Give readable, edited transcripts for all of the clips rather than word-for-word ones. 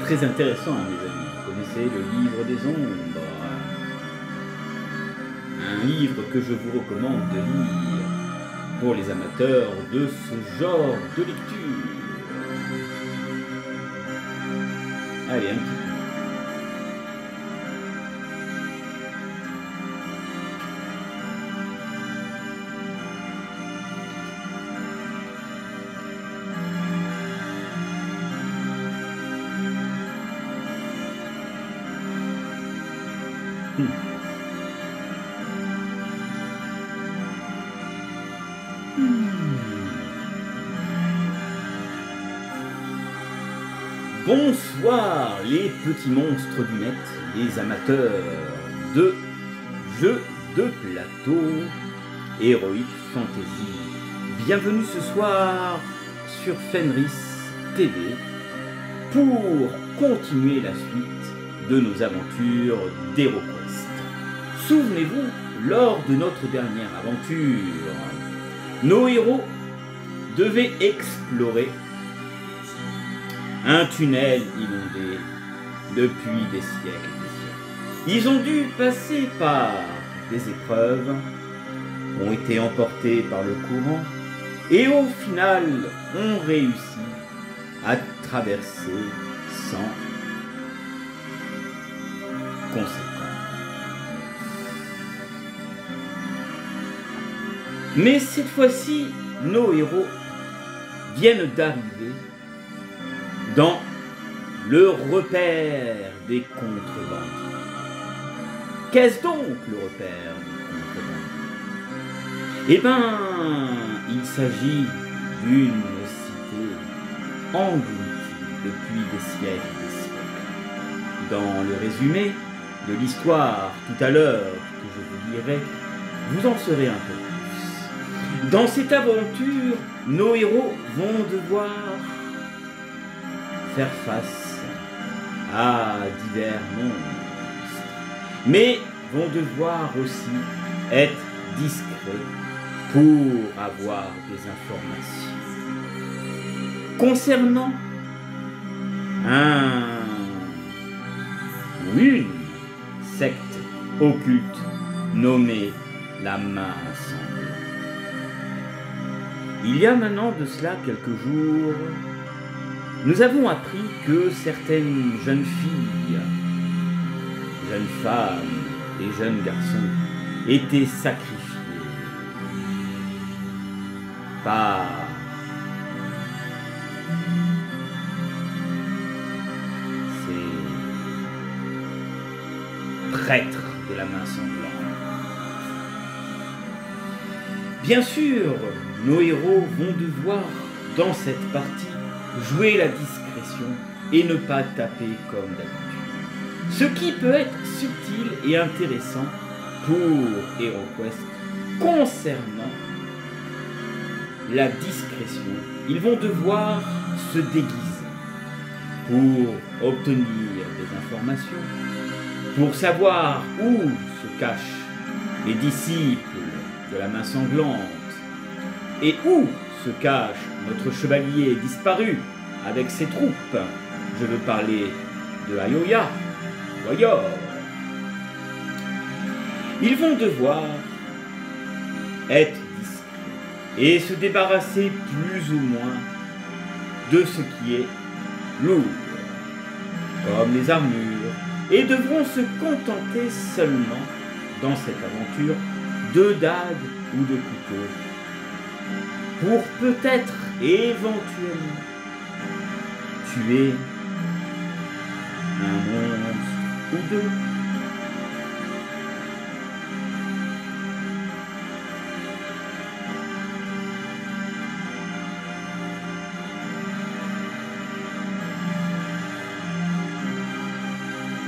très intéressant, mes amis. Vous connaissez le livre des ombres. Un livre que je vous recommande de lire pour les amateurs de ce genre de lecture. Allez, un petit peu. Bonsoir les petits monstres du net, les amateurs de jeux de plateau, Heroic Fantasy. Bienvenue ce soir sur Fenris TV pour continuer la suite de nos aventures d'HeroQuest. Souvenez-vous, lors de notre dernière aventure, nos héros devaient explorer un tunnel inondé depuis des siècles et des siècles. Ils ont dû passer par des épreuves, ont été emportés par le courant et au final ont réussi à traverser sans conséquences. Mais cette fois-ci, nos héros viennent d'arriver dans le repère des contrebandiers. Qu'est-ce donc le repère des contrebandiers? Eh bien, il s'agit d'une cité engloutie depuis des siècles et des siècles. Dans le résumé de l'histoire tout à l'heure que je vous lirai, vous en saurez un peu plus. Dans cette aventure, nos héros vont devoir faire face à divers monstres, mais vont devoir aussi être discrets pour avoir des informations concernant une secte occulte nommée la Main Sanglante. Il y a maintenant de cela quelques jours, nous avons appris que certaines jeunes filles, jeunes femmes et jeunes garçons étaient sacrifiés par ces prêtres de la Main Sanglante. Bien sûr, nos héros vont devoir, dans cette partie, jouer la discrétion et ne pas taper comme d'habitude. Ce qui peut être subtil et intéressant pour HeroQuest concernant la discrétion. Ils vont devoir se déguiser pour obtenir des informations, pour savoir où se cachent les disciples de la Main Sanglante et où se cache notre chevalier disparu avec ses troupes. Je veux parler de Ayoya, Warrior. Ils vont devoir être discrets et se débarrasser plus ou moins de ce qui est lourd, comme les armures, et devront se contenter seulement, dans cette aventure, de dagues ou de couteaux, pour peut-être, éventuellement, tuer un monstre ou deux.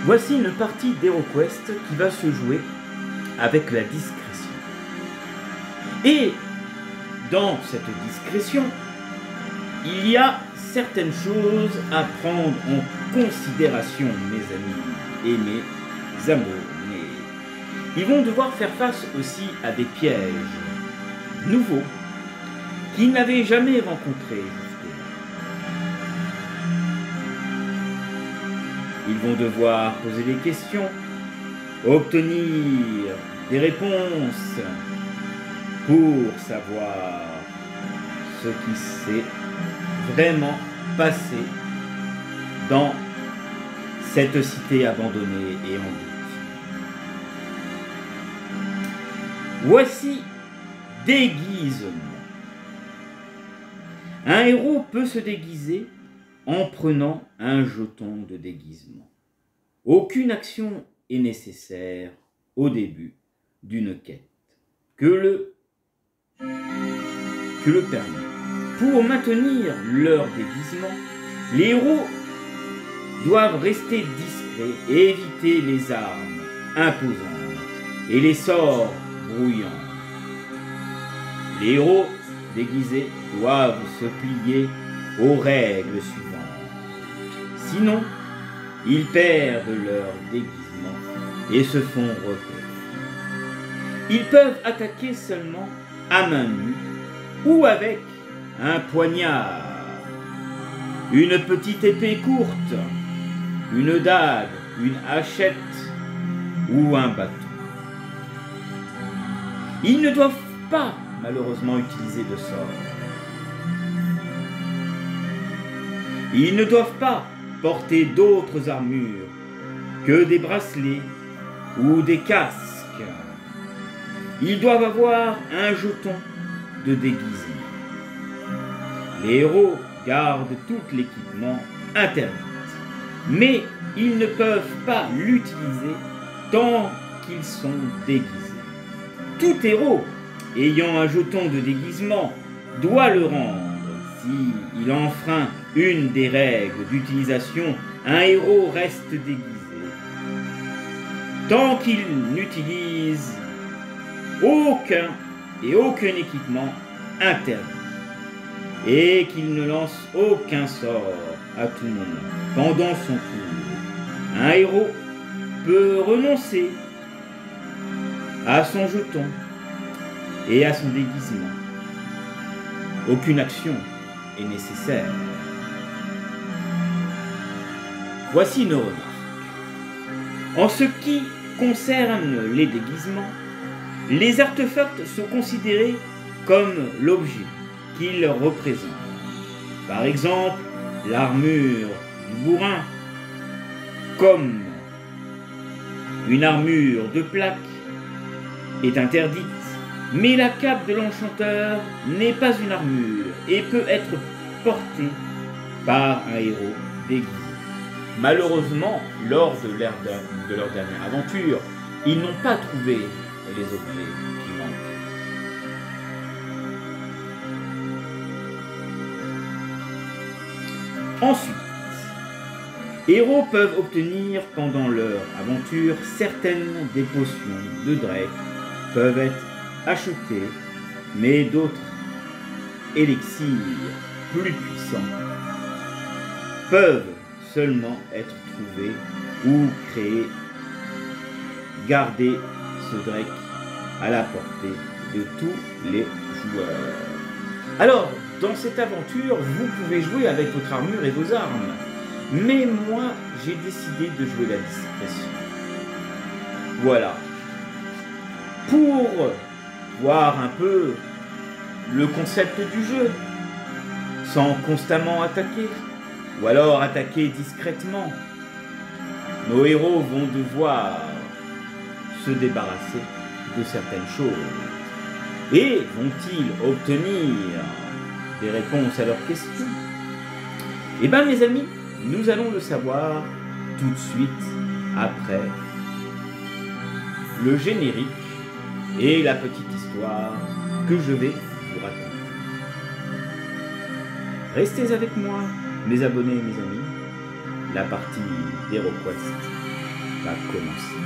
Voici une partie d'HeroQuest qui va se jouer avec la discrétion. Et dans cette discrétion, il y a certaines choses à prendre en considération, mes amis et mes amours. Mais ils vont devoir faire face aussi à des pièges nouveaux qu'ils n'avaient jamais rencontrés jusque-là. Ils vont devoir poser des questions, obtenir des réponses pour savoir ce qui s'est vraiment passé dans cette cité abandonnée et en doute. Voici déguisement. Un héros peut se déguiser en prenant un jeton de déguisement. Aucune action est nécessaire au début d'une quête que le permet. Pour maintenir leur déguisement, les héros doivent rester discrets et éviter les armes imposantes et les sorts bruyants. Les héros déguisés doivent se plier aux règles suivantes. Sinon, ils perdent leur déguisement et se font repérer. Ils peuvent attaquer seulement à main nue ou avec un poignard, une petite épée courte, une dague, une hachette ou un bâton. Ils ne doivent pas, malheureusement, utiliser de sort. Ils ne doivent pas porter d'autres armures que des bracelets ou des casques. Ils doivent avoir un jeton de déguisement. Les héros gardent tout l'équipement interdit, mais ils ne peuvent pas l'utiliser tant qu'ils sont déguisés. Tout héros ayant un jeton de déguisement doit le rendre. S'il enfreint une des règles d'utilisation, un héros reste déguisé tant qu'il n'utilise aucun équipement interdit et qu'il ne lance aucun sort à tout moment pendant son tour. Un héros peut renoncer à son jeton et à son déguisement. Aucune action est nécessaire. Voici nos remarques. En ce qui concerne les déguisements, les artefacts sont considérés comme l'objet qu'ils représentent. Par exemple, l'armure du bourrin, comme une armure de plaque, est interdite, mais la cape de l'enchanteur n'est pas une armure et peut être portée par un héros déguisé. Malheureusement, lors de leur dernière aventure, ils n'ont pas trouvé les objets qui manquent. Ensuite, héros peuvent obtenir pendant leur aventure certaines des potions de Drake peuvent être achetées, mais d'autres élixirs plus puissants peuvent seulement être trouvés ou créés. Gardez ce Drake à la portée de tous les joueurs. Alors, dans cette aventure, vous pouvez jouer avec votre armure et vos armes. Mais moi, j'ai décidé de jouer la discrétion. Voilà. Pour voir un peu le concept du jeu, sans constamment attaquer, ou alors attaquer discrètement, nos héros vont devoir se débarrasser de certaines choses. Et vont-ils obtenir des réponses à leurs questions? Eh bien, mes amis, nous allons le savoir tout de suite après le générique et la petite histoire que je vais vous raconter. Restez avec moi, mes abonnés et mes amis. La partie d'HeroQuest va commencer.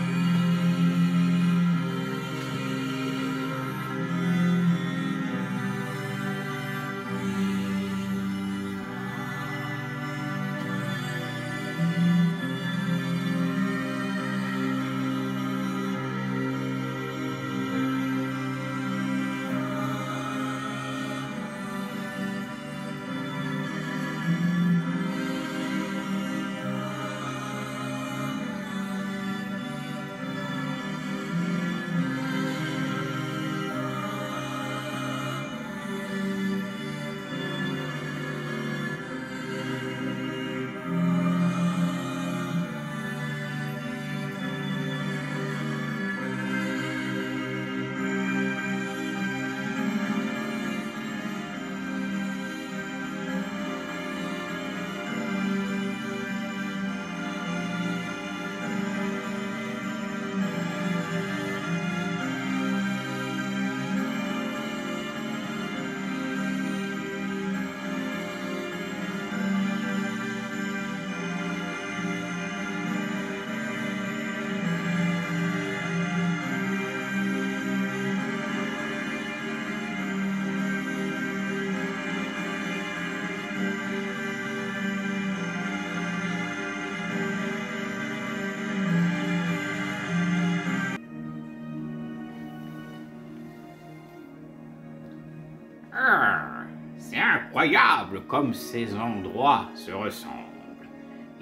incroyable comme ces endroits se ressemblent.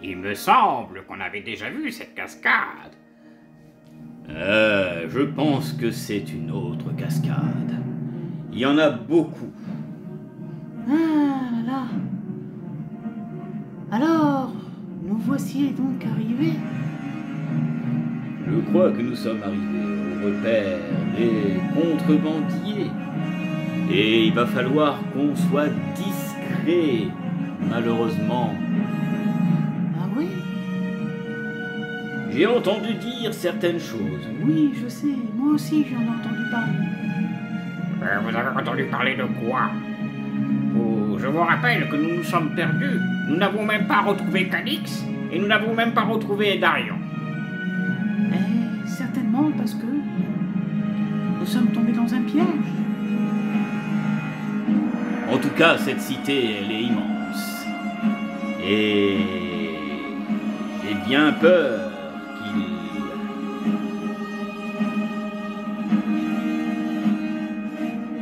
Il me semble qu'on avait déjà vu cette cascade. Je pense que c'est une autre cascade. Il y en a beaucoup. Ah là là. Alors, nous voici donc arrivés. Je crois que nous sommes arrivés au repère des contrebandiers. Et il va falloir qu'on soit discret, malheureusement. Ah oui? J'ai entendu dire certaines choses. Oui, je sais. Moi aussi, j'en ai entendu parler. Vous avez entendu parler de quoi? Oh, je vous rappelle que nous nous sommes perdus. Nous n'avons même pas retrouvé Calix et nous n'avons même pas retrouvé Darion. Certainement parce que nous sommes tombés dans un piège. En tout cas, cette cité, elle est immense. Et j'ai bien peur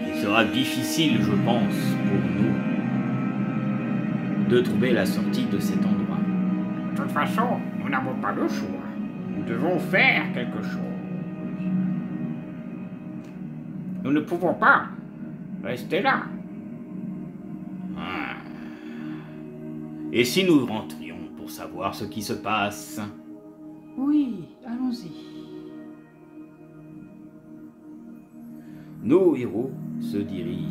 qu'il sera difficile, je pense, pour nous de trouver la sortie de cet endroit. De toute façon, nous n'avons pas le choix. Nous devons faire quelque chose. Nous ne pouvons pas rester là. Et si nous rentrions pour savoir ce qui se passe? Oui, allons-y. Nos héros se dirigent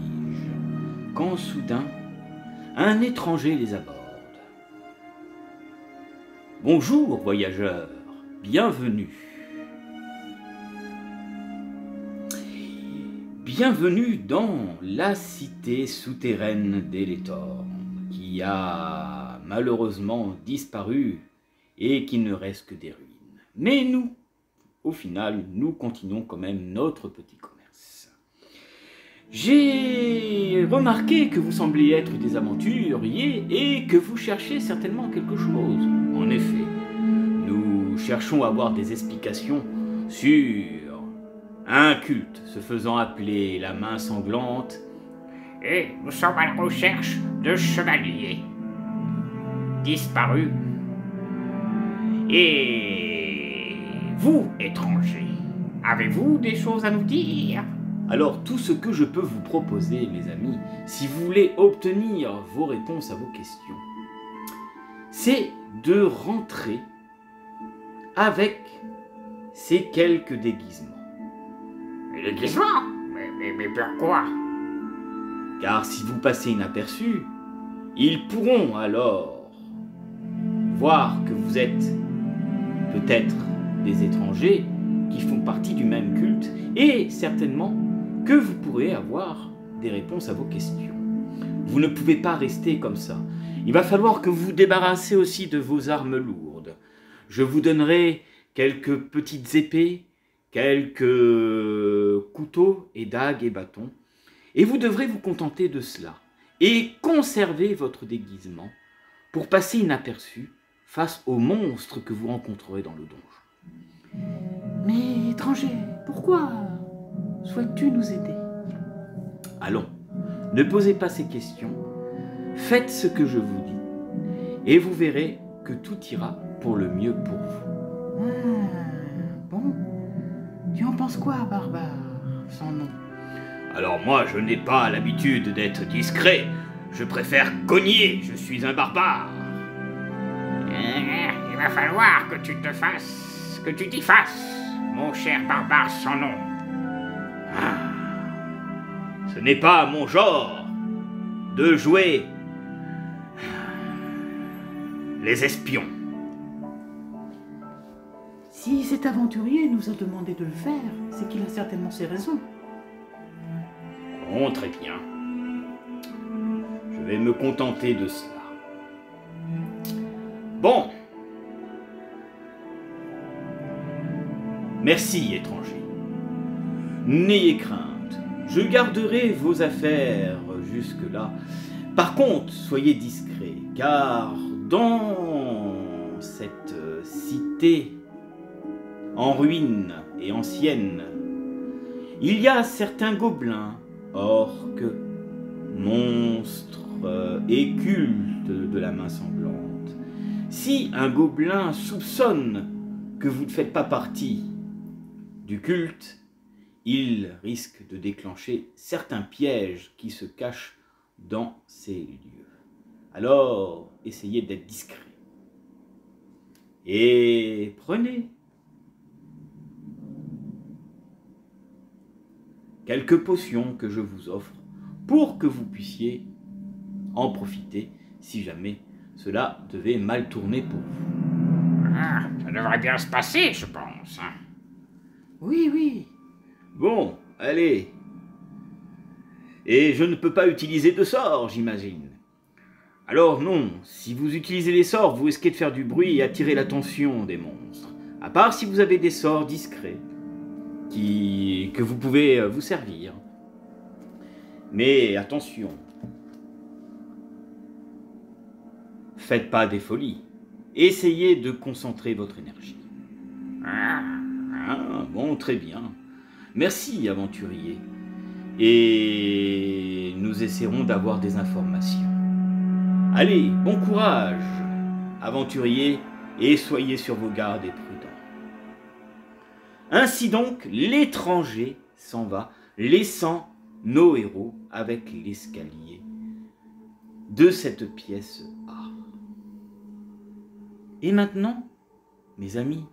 quand soudain, un étranger les aborde. « Bonjour, voyageurs, bienvenue. Bienvenue dans la cité souterraine d'Eletor, qui a malheureusement disparu et qu'il ne reste que des ruines. Mais nous, au final, nous continuons quand même notre petit commerce. J'ai remarqué que vous sembliez être des aventuriers et que vous cherchez certainement quelque chose. En effet, nous cherchons à avoir des explications sur un culte se faisant appeler la main sanglante. Et nous sommes à la recherche de chevaliers disparus. Et vous, étrangers, avez-vous des choses à nous dire? Alors tout ce que je peux vous proposer, mes amis, si vous voulez obtenir vos réponses à vos questions, c'est de rentrer avec ces quelques déguisements. Les déguisements? Mais pourquoi? Car si vous passez inaperçu, ils pourront alors voir que vous êtes peut-être des étrangers qui font partie du même culte et certainement que vous pourrez avoir des réponses à vos questions. Vous ne pouvez pas rester comme ça. Il va falloir que vous vous débarrassez aussi de vos armes lourdes. Je vous donnerai quelques petites épées, quelques couteaux et dagues et bâtons. Et vous devrez vous contenter de cela et conserver votre déguisement pour passer inaperçu face aux monstres que vous rencontrerez dans le donjon. Mais étranger, pourquoi souhaites-tu nous aider? Allons, ne posez pas ces questions, faites ce que je vous dis et vous verrez que tout ira pour le mieux pour vous. Bon, tu en penses quoi, barbare, sans nom? Alors moi, je n'ai pas l'habitude d'être discret. Je préfère cogner, je suis un barbare. Il va falloir que tu t'y fasses, mon cher barbare sans nom. Ce n'est pas mon genre de jouer les espions. Si cet aventurier nous a demandé de le faire, c'est qu'il a certainement ses raisons. Bon, très bien. Je vais me contenter de cela. Bon. Merci, étranger. N'ayez crainte. Je garderai vos affaires jusque-là. Par contre, soyez discret, car dans cette cité en ruine et ancienne, il y a certains gobelins, orques, monstres, et culte de la main sanglante. Si un gobelin soupçonne que vous ne faites pas partie du culte, il risque de déclencher certains pièges qui se cachent dans ces lieux. Alors, essayez d'être discret. Et prenez quelques potions que je vous offre pour que vous puissiez en profiter si jamais cela devait mal tourner pour vous. Ah, ça devrait bien se passer, je pense. Oui, oui. Bon, allez. Et je ne peux pas utiliser de sorts, j'imagine. Alors non, si vous utilisez les sorts, vous risquez de faire du bruit et attirer l'attention des monstres. À part si vous avez des sorts discrets que vous pouvez vous servir. Mais attention, faites pas des folies. Essayez de concentrer votre énergie. Ah, bon, très bien. Merci, aventurier. Et nous essaierons d'avoir des informations. Allez, bon courage, aventurier, et soyez sur vos gardes et prudents. Ainsi donc, l'étranger s'en va, laissant nos héros avec l'escalier de cette pièce A. Et maintenant, mes amis,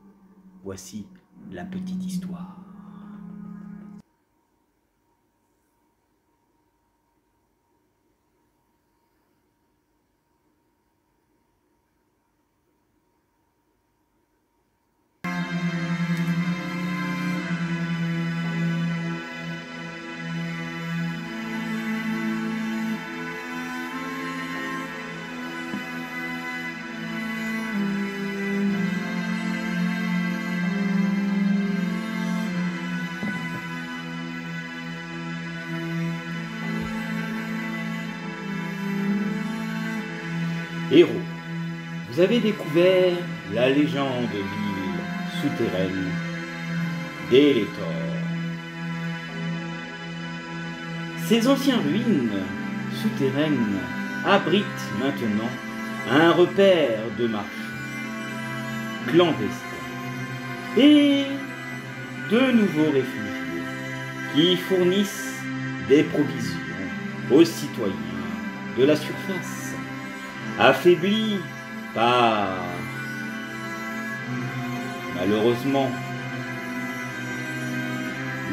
voici la petite histoire. Héros, vous avez découvert la légende ville souterraine d'Eletor. Ces anciennes ruines souterraines abritent maintenant un repère de marche clandestin et de nouveaux réfugiés qui fournissent des provisions aux citoyens de la surface. Affaiblis par, malheureusement,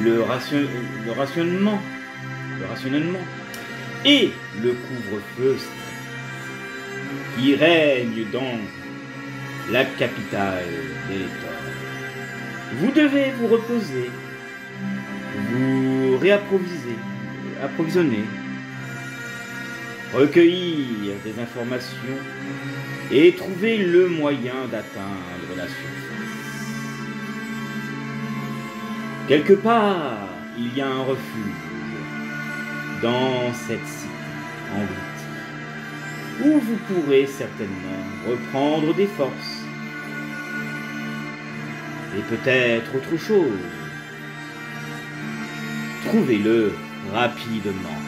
le rationnement et le couvre-feu qui règne dans la capitale d'Eletor. Vous devez vous reposer, vous approvisionner, recueillir des informations et trouver le moyen d'atteindre la surface. Quelque part, il y a un refuge dans cette cité engloutie, où vous pourrez certainement reprendre des forces et peut-être autre chose. Trouvez-le rapidement.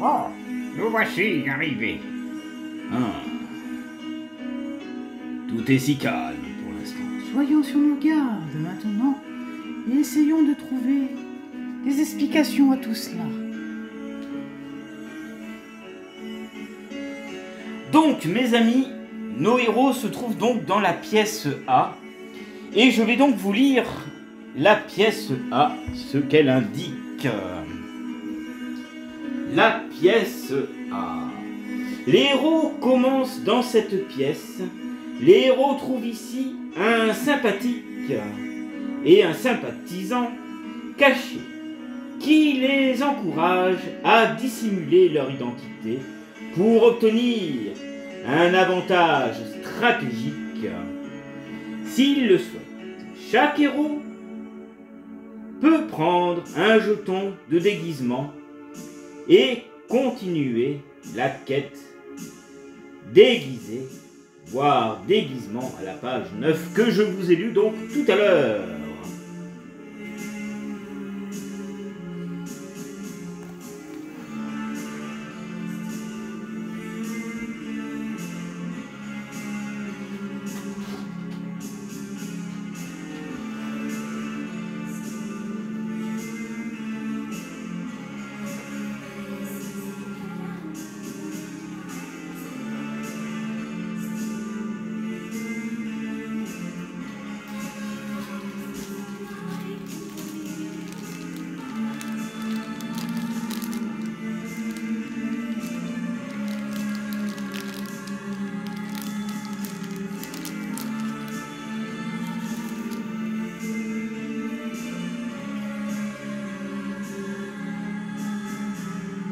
Oh, nous voici arrivés. Ah. Tout est si calme pour l'instant. Soyons sur nos gardes maintenant et essayons de trouver des explications à tout cela. Donc, mes amis, nos héros se trouvent donc dans la pièce A. Et je vais donc vous lire la pièce A, ce qu'elle indique. La pièce A. Les héros commencent dans cette pièce. Les héros trouvent ici un sympathique et un sympathisant cachés qui les encourage à dissimuler leur identité pour obtenir un avantage stratégique s'il le souhaite. Chaque héros peut prendre un jeton de déguisement et continuer la quête déguisée, voire déguisement à la page 9 que je vous ai lu donc tout à l'heure.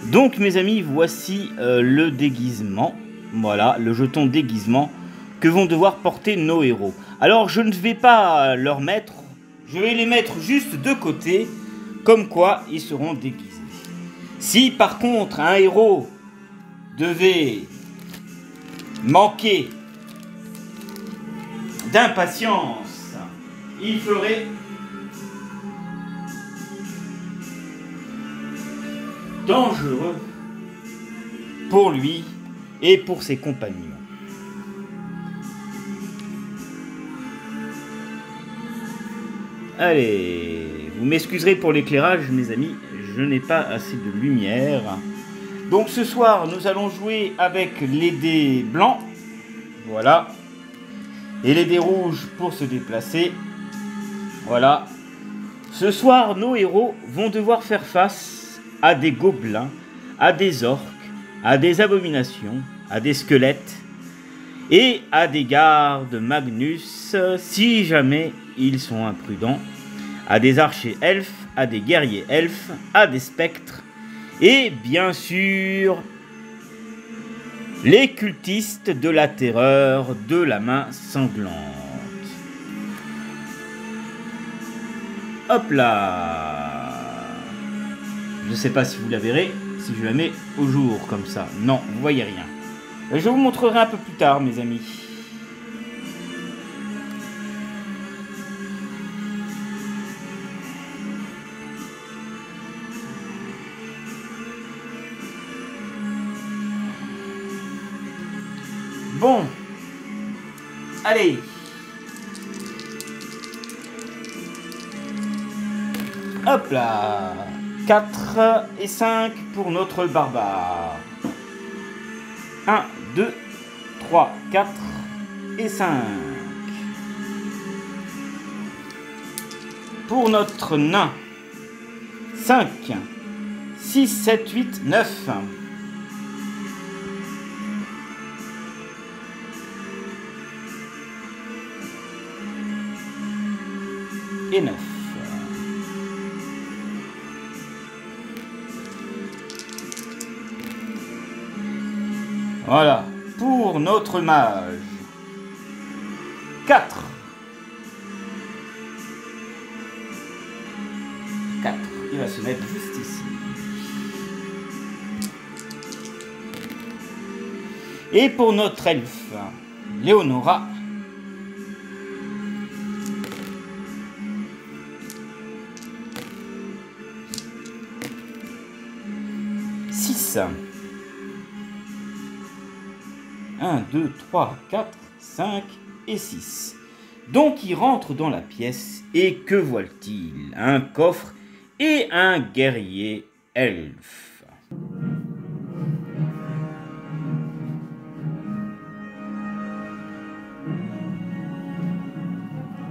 Donc mes amis, voici le déguisement, voilà, le jeton déguisement que vont devoir porter nos héros. Alors je ne vais pas leur mettre, je vais les mettre juste de côté, comme quoi ils seront déguisés. Si par contre un héros devait manquer d'impatience, il ferait dangereux pour lui et pour ses compagnons. Allez, vous m'excuserez pour l'éclairage, mes amis, je n'ai pas assez de lumière. Donc ce soir, nous allons jouer avec les dés blancs, voilà, et les dés rouges pour se déplacer, voilà. Ce soir, nos héros vont devoir faire face à des gobelins, à des orques, à des abominations, à des squelettes et à des gardes Magnus si jamais ils sont imprudents, à des archers elfes, à des guerriers elfes, à des spectres et bien sûr les cultistes de la terreur de la main sanglante. Hop là! Je ne sais pas si vous la verrez, si je la mets au jour comme ça. Non, vous voyez rien. Je vous montrerai un peu plus tard, mes amis. Bon. Allez. Hop là. 4 et 5 pour notre barbare. 1, 2, 3, 4 et 5. Pour notre nain. 5, 6, 7, 8, 9. Et 9. Voilà, pour notre mage. 4. 4. Il va se mettre juste ici. Et pour notre elfe, Léonora. 6. 6. 1, 2, 3, 4, 5 et 6. Donc il rentre dans la pièce et que voit-il? Un coffre et un guerrier elfe.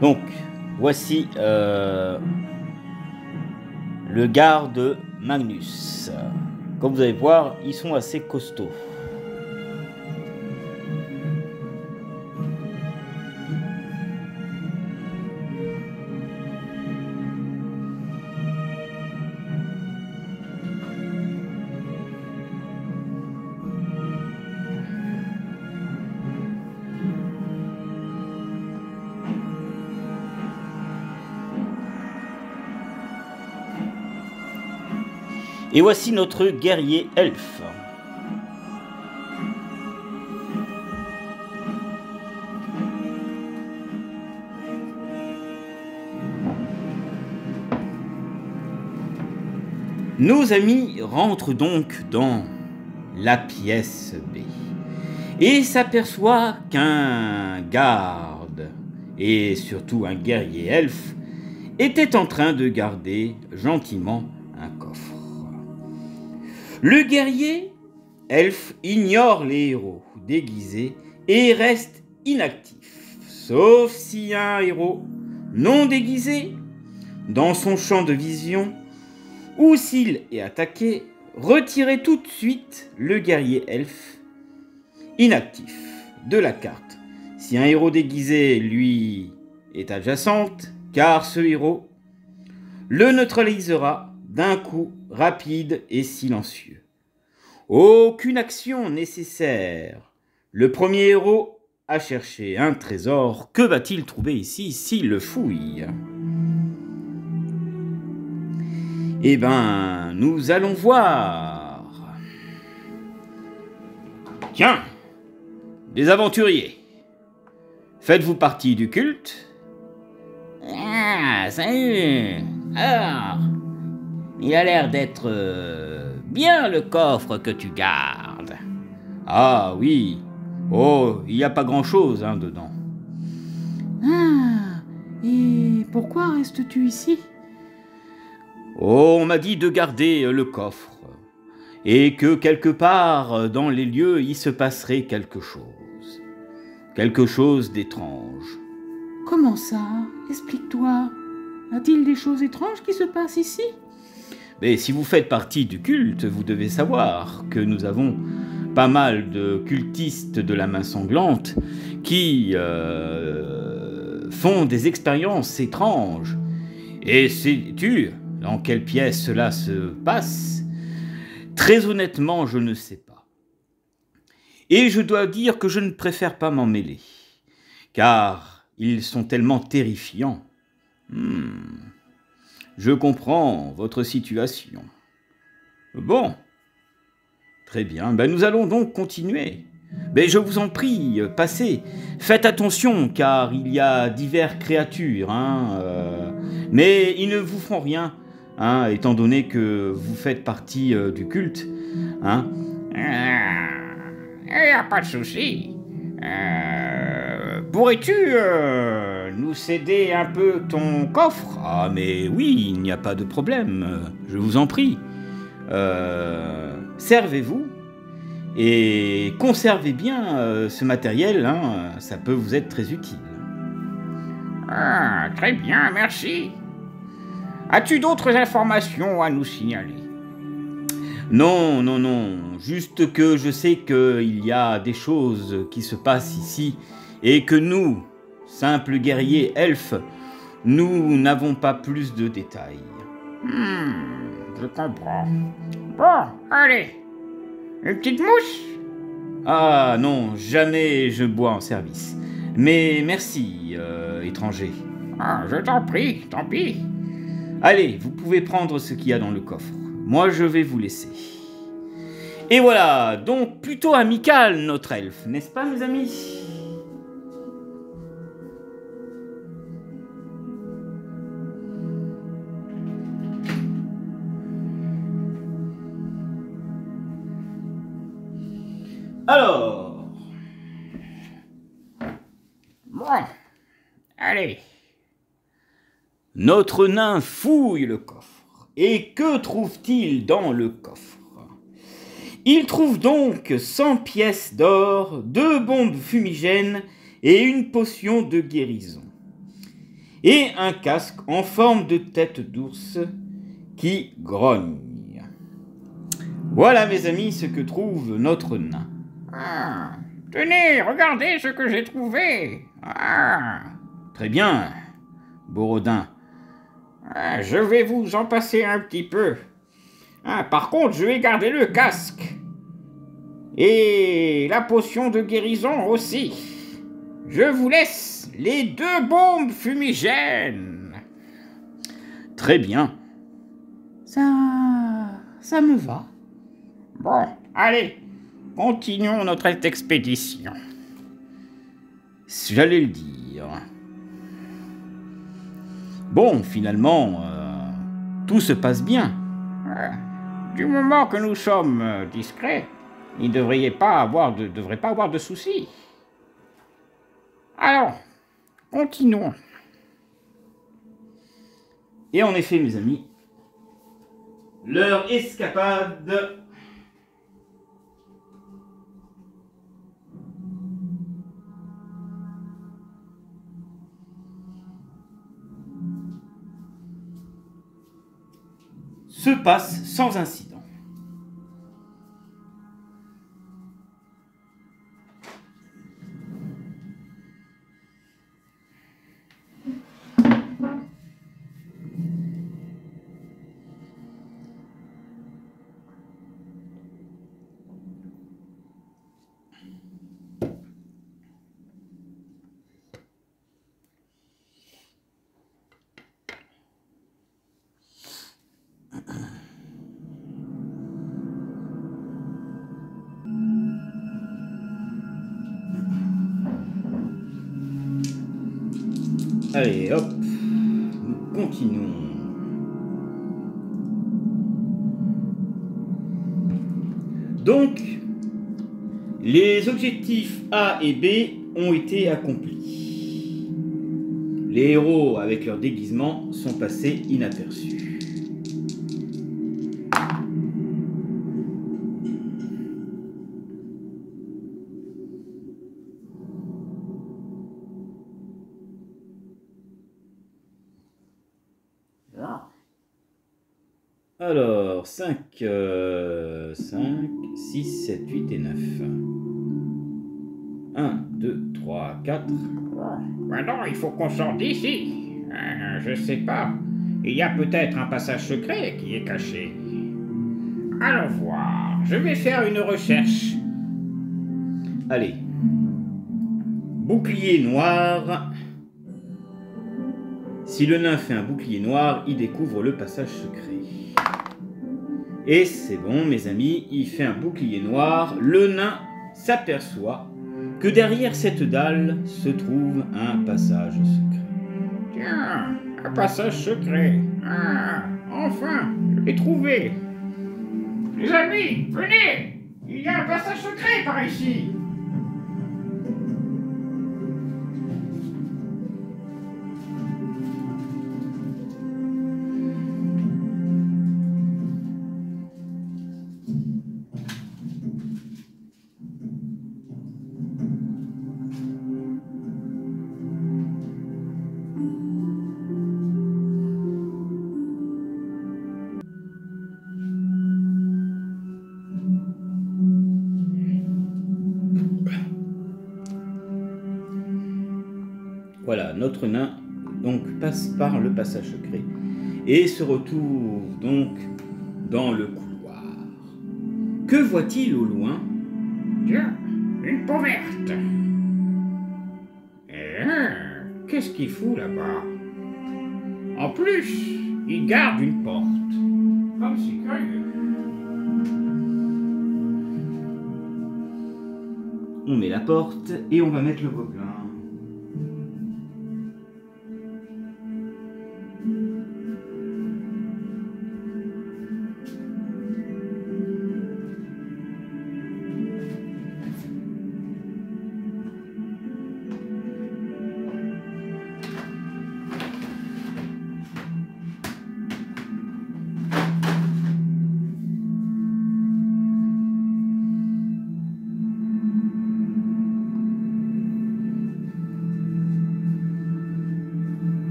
Donc voici le garde Magnus. Comme vous allez voir, ils sont assez costauds. Et voici notre guerrier elfe. Nos amis rentrent donc dans la pièce B et s'aperçoivent qu'un garde et surtout un guerrier elfe était en train de garder gentiment un coffre. Le guerrier elfe ignore les héros déguisés et reste inactif, sauf si un héros non déguisé dans son champ de vision ou s'il est attaqué, retirez tout de suite le guerrier elfe inactif de la carte. Si un héros déguisé, lui, est adjacente, car ce héros le neutralisera d'un coup rapide et silencieux. Aucune action nécessaire. Le premier héros a cherché un trésor. Que va-t-il trouver ici s'il le fouille? Eh ben, nous allons voir. Tiens, des aventuriers. Faites-vous partie du culte? Ah, salut. Alors, il a l'air d'être bien le coffre que tu gardes. Ah oui. Oh, il n'y a pas grand-chose dedans. Ah, et pourquoi restes-tu ici? Oh, on m'a dit de garder le coffre. Et que quelque part dans les lieux, il se passerait quelque chose. Quelque chose d'étrange. Comment ça? Explique-toi. A-t-il des choses étranges qui se passent ici? Mais si vous faites partie du culte, vous devez savoir que nous avons pas mal de cultistes de la main sanglante qui font des expériences étranges. Et sais-tu dans quelle pièce cela se passe? Très honnêtement, je ne sais pas. Et je dois dire que je ne préfère pas m'en mêler, car ils sont tellement terrifiants. Je comprends votre situation. Bon, très bien, nous allons donc continuer. Mais je vous en prie, passez. Faites attention, car il y a diverses créatures, mais ils ne vous feront rien, étant donné que vous faites partie du culte. Il n'y a pas de souci. Pourrais-tu nous céder un peu ton coffre? Ah mais oui, il n'y a pas de problème, je vous en prie. Servez-vous et conservez bien ce matériel, ça peut vous être très utile. Ah, très bien, merci. As-tu d'autres informations à nous signaler? Non, non, non, juste que je sais qu'il y a des choses qui se passent ici et que nous, simples guerriers elfes, nous n'avons pas plus de détails. Je comprends. Bon, allez. Une petite mousse? Ah non, jamais je bois en service. Mais merci, étranger. Ah, je t'en prie, tant pis. Allez, vous pouvez prendre ce qu'il y a dans le coffre. Moi, je vais vous laisser. Et voilà, donc plutôt amical notre elfe, n'est-ce pas mes amis? Allez. Notre nain fouille le coffre. Et que trouve-t-il dans le coffre? Il trouve donc 100 pièces d'or, 2 bombes fumigènes et une potion de guérison. Et un casque en forme de tête d'ours qui grogne. Voilà, mes amis, ce que trouve notre nain. Ah, tenez, regardez ce que j'ai trouvé. Ah. Très bien, Borodin. Ah, je vais vous en passer un petit peu. Ah, par contre, je vais garder le casque. Et la potion de guérison aussi. Je vous laisse les 2 bombes fumigènes. Très bien. Ça me va. Bon, allez, continuons notre expédition. J'allais le dire. Bon, finalement, tout se passe bien. Du moment que nous sommes discrets, il ne devrait pas avoir de soucis. Alors, continuons. Et en effet, mes amis, leur escapade se passe sans incident. Allez, hop, nous continuons. Donc, les objectifs A et B ont été accomplis. Les héros, avec leur déguisement, sont passés inaperçus. Alors, 5, 6, 7, 8 et 9. 1, 2, 3, 4. Maintenant, il faut qu'on sorte d'ici. Je sais pas. Il y a peut-être un passage secret qui est caché. Allons voir. Je vais faire une recherche. Allez. Bouclier noir. Si le nain fait un bouclier noir, il découvre le passage secret. Et c'est bon, mes amis, il fait un bouclier noir. Le nain s'aperçoit que derrière cette dalle se trouve un passage secret. Tiens, un passage secret. Ah, enfin, je l'ai trouvé. Les amis, venez. Il y a un passage secret par ici. Voilà, notre nain donc passe par le passage secret et se retrouve donc dans le couloir. Que voit-il au loin? Tiens, une peau verte. Qu'est-ce qu'il fout là-bas? En plus, il garde une porte. Comme c'est curieux. On met la porte et on va mettre le gobelin.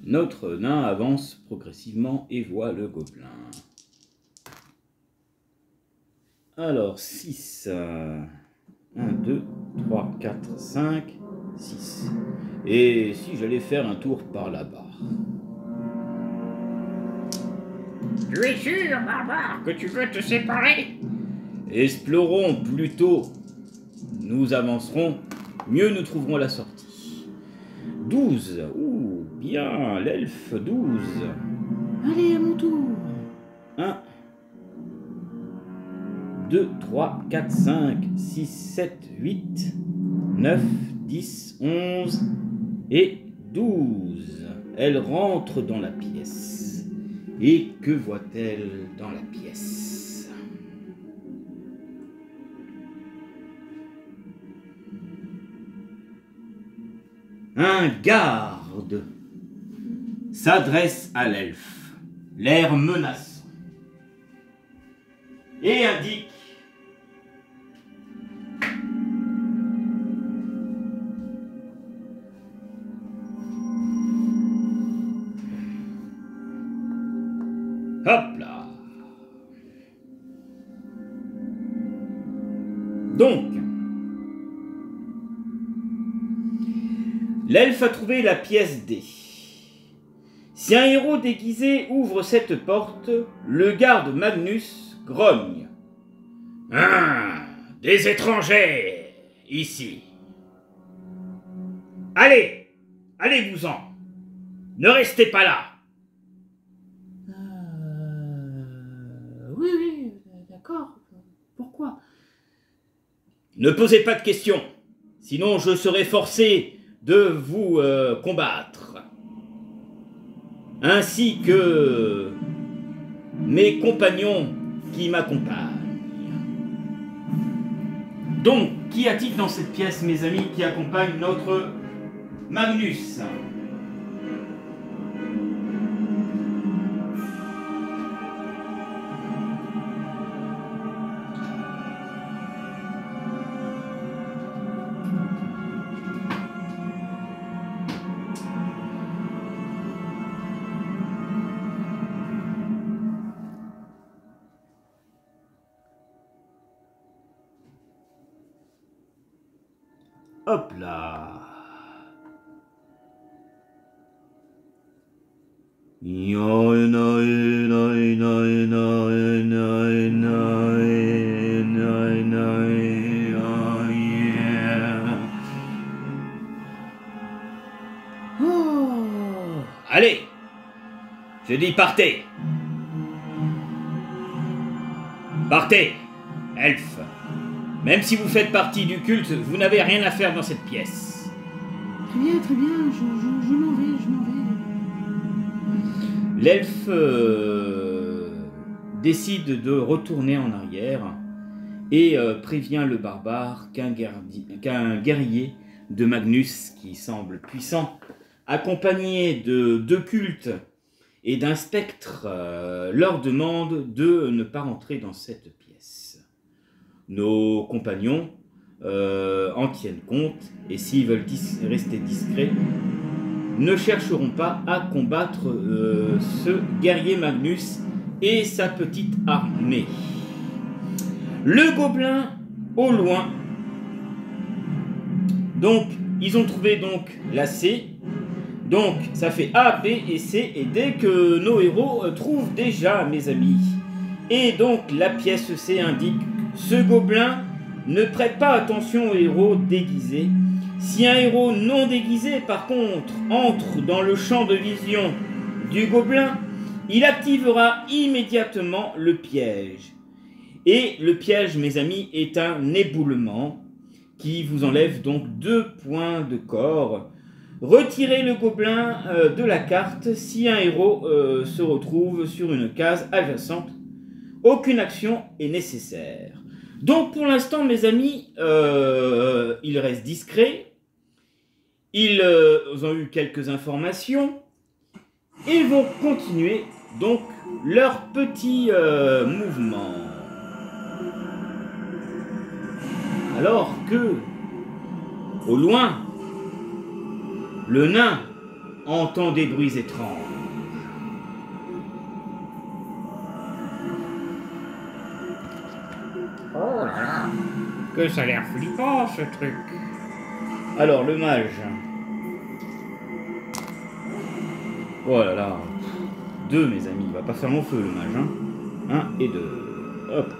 Notre nain avance progressivement et voit le gobelin. Alors, 6. 1, 2, 3, 4, 5, 6. Et si j'allais faire un tour par là-bas? Tu es sûr, barbare, que tu veux te séparer? Explorons plutôt. Nous avancerons, mieux nous trouverons la sortie. 12. Ouh, bien, l'elfe 12. Allez, à mon tour. 1, 2, 3, 4, 5, 6, 7, 8, 9, 10, 11 et 12. Elle rentre dans la pièce. Et que voit-elle dans la pièce? Un garde s'adresse à l'elfe, l'air menaçant, et indique: hop là. Donc, l'elfe a trouvé la pièce D. Si un héros déguisé ouvre cette porte, le garde Magnus grogne. Ah, des étrangers ici. Allez, allez-vous-en. Ne restez pas là. Oui, d'accord. Pourquoi? Ne posez pas de questions, sinon je serai forcé de vous combattre. Ainsi que mes compagnons qui m'accompagnent. Donc, qu'y a-t-il dans cette pièce, mes amis, qui accompagne notre Magnus? Hop là. Oh! Allez, je dis partez. Partez, elfe. Même si vous faites partie du culte, vous n'avez rien à faire dans cette pièce. Très bien, je m'en vais. L'elfe décide de retourner en arrière et prévient le barbare qu'un guerrier de Magnus, qui semble puissant, accompagné de 2 cultes et d'un spectre, leur demande de ne pas rentrer dans cette pièce. Nos compagnons en tiennent compte, et s'ils veulent rester discrets, ne chercheront pas à combattre ce guerrier Magnus et sa petite armée. Le gobelin au loin. Donc, ils ont trouvé donc la C. Donc, ça fait A, B et C. Et dès que nos héros trouvent déjà, mes amis, et donc la pièce C indique: ce gobelin ne prête pas attention aux héros déguisés. Si un héros non déguisé, par contre, entre dans le champ de vision du gobelin, il activera immédiatement le piège. Et le piège, mes amis, est un éboulement qui vous enlève donc 2 points de corps. Retirez le gobelin de la carte si un héros se retrouve sur une case adjacente. Aucune action est nécessaire. Donc pour l'instant, mes amis, ils restent discrets. Ils ont eu quelques informations et vont continuer donc leur petit mouvement. Alors que, au loin, le nain entend des bruits étranges. Oh là là, que ça a l'air flippant ce truc. Alors, le mage. Oh là là. 2, mes amis. Il va pas faire long feu, le mage. Hein. 1 et 2. Hop.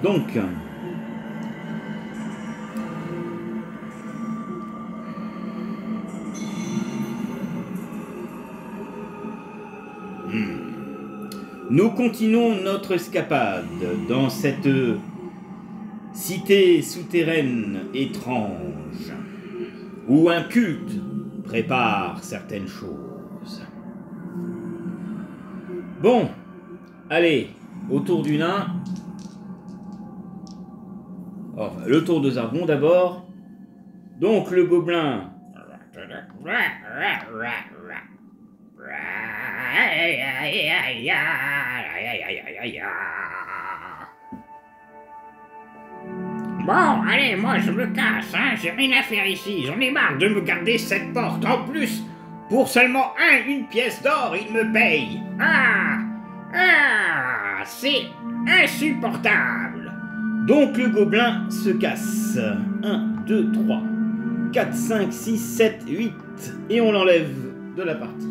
Donc, nous continuons notre escapade dans cette cité souterraine étrange où un culte prépare certaines choses. Bon, allez, au tour du nain. Enfin, le tour de Zargon d'abord. Donc le gobelin. Bon, allez, moi je me casse, hein, j'ai rien à faire ici, j'en ai marre de me garder cette porte. En plus, pour seulement une pièce d'or, il me paye. C'est insupportable. Donc le gobelin se casse. 1, 2, 3, 4, 5, 6, 7, 8. Et on l'enlève de la partie.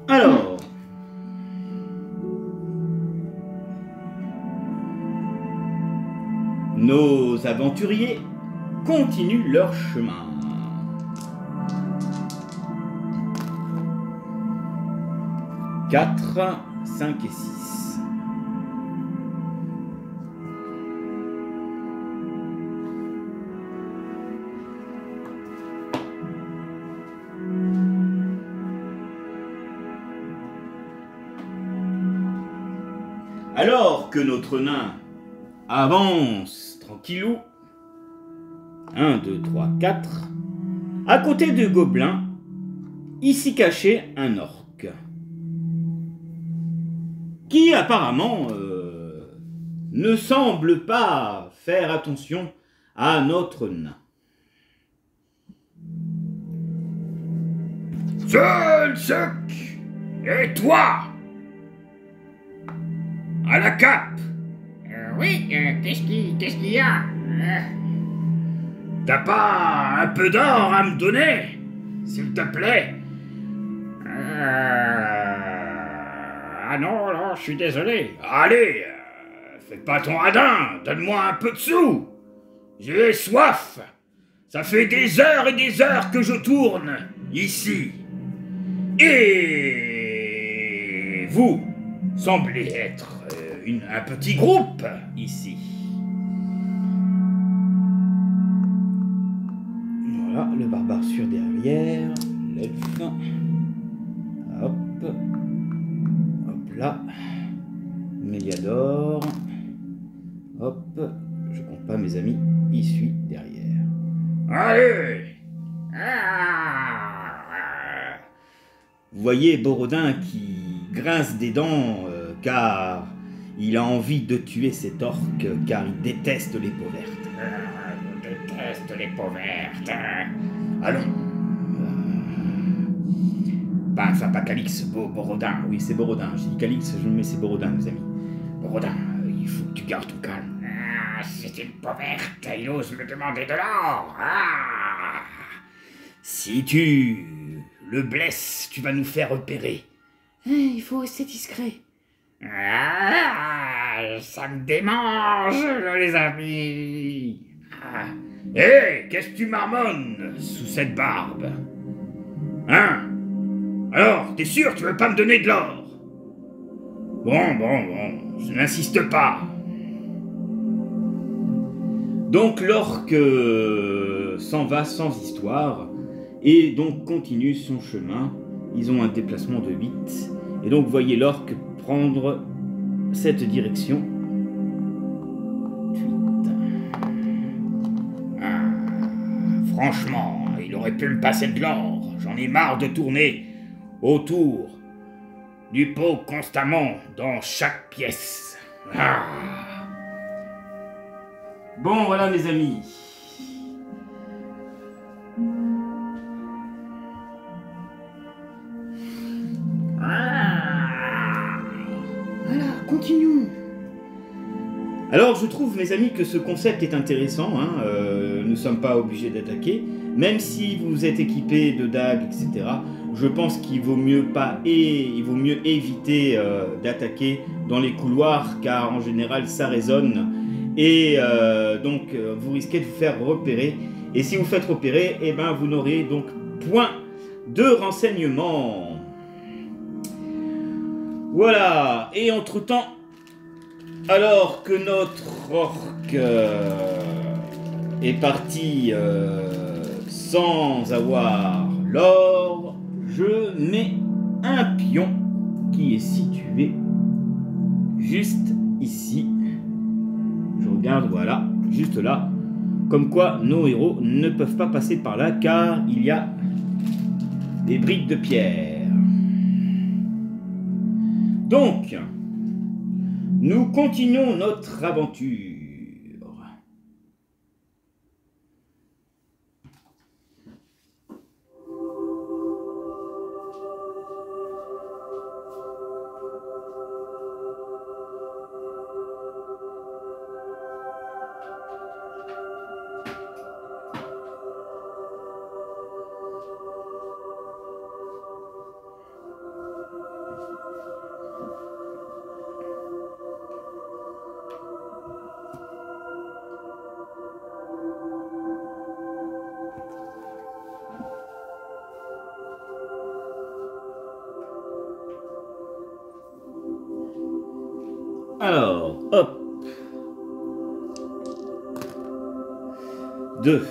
Alors, nos aventuriers continuent leur chemin. Quatre, 5 et 6. Alors que notre nain avance tranquillou, 1, 2, 3, 4, à côté du gobelin, ici caché un orc, qui apparemment ne semble pas faire attention à notre nain. Zolsuk! Et toi? À la cape! Oui, qu'est-ce qu'il y a? T'as pas un peu d'or à me donner? S'il te plaît? Ah non, je suis désolé. Allez, fais pas ton radin, donne-moi un peu de sous. J'ai soif. Ça fait des heures et des heures que je tourne ici. Et vous semblez être un petit groupe ici. Voilà, le barbare sur derrière, l'elfe. Hop. Hop là. Méliador. Hop. Je compte pas mes amis, il suit derrière. Allez! Vous voyez Borodin qui grince des dents car il a envie de tuer cet orc car il déteste les peaux vertes. Je déteste les peaux vertes. Allons. Bah, enfin pas Calix, Borodin. Oui, c'est Borodin. J'ai dit Calix, je me mets c'est Borodin, mes amis. Borodin, il faut que tu gardes ton calme. C'est une peau verte, il ose me demander de l'or. Si tu le blesses, tu vas nous faire repérer. Il faut rester discret. Ça me démange, les amis. Hé, qu'est-ce que tu marmonnes sous cette barbe? Hein? Alors, t'es sûr que tu veux pas me donner de l'or? Bon, je n'insiste pas. Donc l'orc s'en va sans histoire et donc continue son chemin. Ils ont un déplacement de 8 et donc voyez l'orque prendre cette direction. 8. Franchement, il aurait pu me passer de l'or. J'en ai marre de tourner autour du pot constamment dans chaque pièce. Bon, voilà mes amis. Voilà, continuons. Alors je trouve mes amis que ce concept est intéressant, hein. Nous ne sommes pas obligés d'attaquer, même si vous êtes équipés de dagues, etc. Je pense qu'il vaut mieux éviter d'attaquer dans les couloirs, car en général ça résonne, et donc vous risquez de vous faire repérer, et si vous faites repérer, eh ben, vous n'aurez donc point de renseignement. Voilà, et entre-temps, alors que notre orque est parti sans avoir l'or, je mets un pion qui est situé juste ici. Je regarde, voilà, juste là. Comme quoi, nos héros ne peuvent pas passer par là, car il y a des briques de pierre. Donc, nous continuons notre aventure. Alors, hop. 2.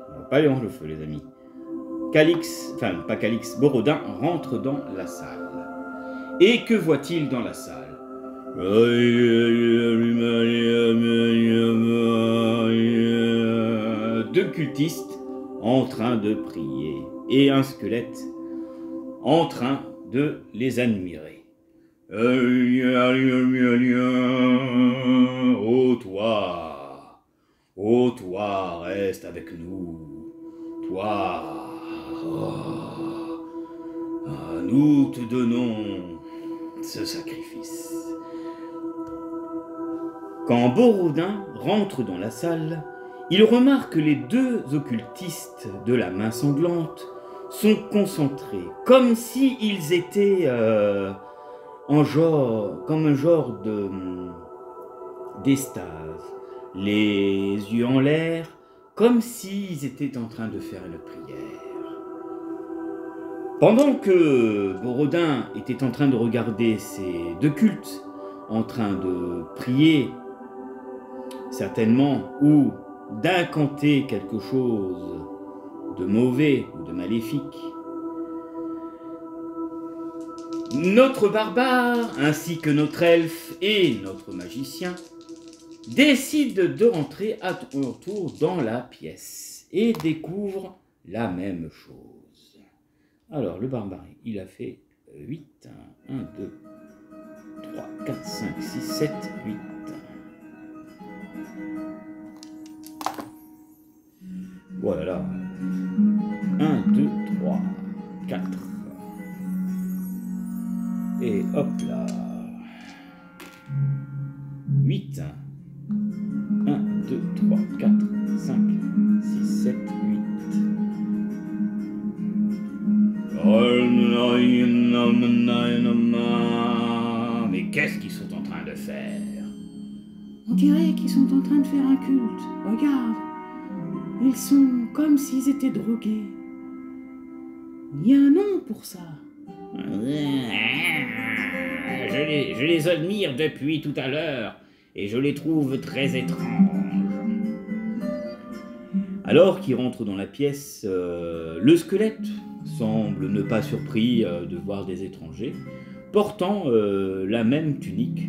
On va pas aller dans le feu, les amis. Calix, enfin pas Calix, Borodin rentre dans la salle. Et que voit-il dans la salle? Deux cultistes en train de prier et un squelette en train de les admirer. Ô toi, reste avec nous. Toi, nous te donnons ce sacrifice. Quand Borodin rentre dans la salle, il remarque que les deux occultistes de la main sanglante sont concentrés, comme s'ils étaient comme un genre d'extase, les yeux en l'air, comme s'ils étaient en train de faire une prière. Pendant que Borodin était en train de regarder ces deux cultes, en train de prier, certainement, ou d'incanter quelque chose de mauvais ou de maléfique, notre barbare, ainsi que notre elfe et notre magicien, décident de rentrer à leur tour dans la pièce et découvrent la même chose. Alors, le barbare, il a fait 8, 1, 2, 3, 4, 5, 6, 7, 8. Voilà. 1, 2, 3, 4. Et hop là. 8. 1, 2, 3, 4, 5, 6, 7, 8. Mais qu'est-ce qu'ils sont en train de faire? On dirait qu'ils sont en train de faire un culte. Regarde. Ils sont comme s'ils étaient drogués. Il y a un nom pour ça. Je les admire depuis tout à l'heure et je les trouve très étranges. Alors qu'il rentre dans la pièce, le squelette semble ne pas surpris de voir des étrangers, portant la même tunique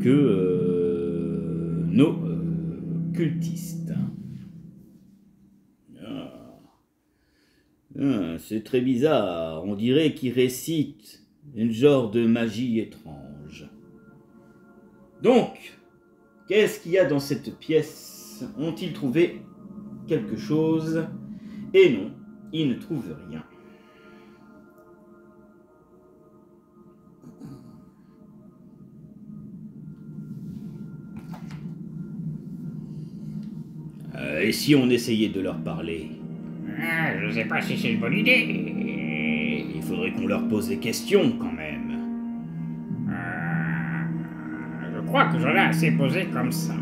que nos cultistes. C'est très bizarre, on dirait qu'ils récitent une genre de magie étrange. Donc, qu'est-ce qu'il y a dans cette pièce? Ont-ils trouvé quelque chose? Et non, ils ne trouvent rien. Et si on essayait de leur parler? Je sais pas si c'est une bonne idée. Il faudrait qu'on leur pose des questions quand même. Je crois que j'en ai assez posé comme ça.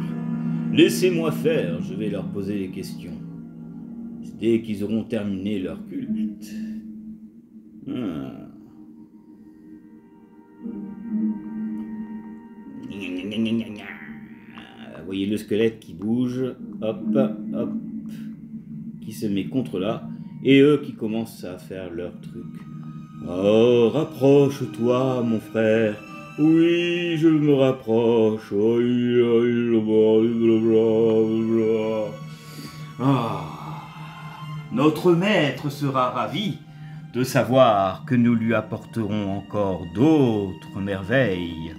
Laissez-moi faire, je vais leur poser des questions. Dès qu'ils auront terminé leur culte. Vous voyez le squelette qui bouge, hop, hop, qui se met contre là, et eux qui commencent à faire leur truc. Oh, rapproche-toi, mon frère. Oui, je me rapproche. Notre maître sera ravi de savoir que nous lui apporterons encore d'autres merveilles.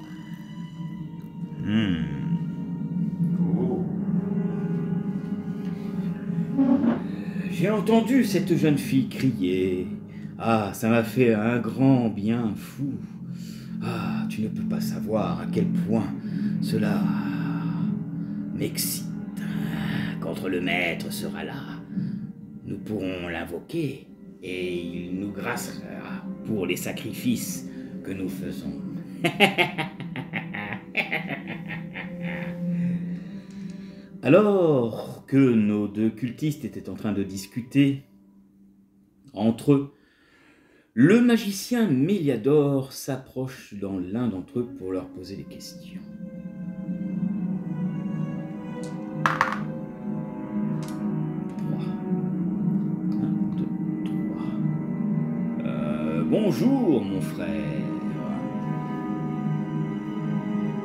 J'ai entendu cette jeune fille crier. Ah, ça m'a fait un grand bien fou. Ah, tu ne peux pas savoir à quel point cela m'excite. Quand le maître sera là, nous pourrons l'invoquer et il nous gracera pour les sacrifices que nous faisons. Alors que nos deux cultistes étaient en train de discuter entre eux, le magicien Méliador s'approche dans l'un d'entre eux pour leur poser des questions. Bonjour, mon frère.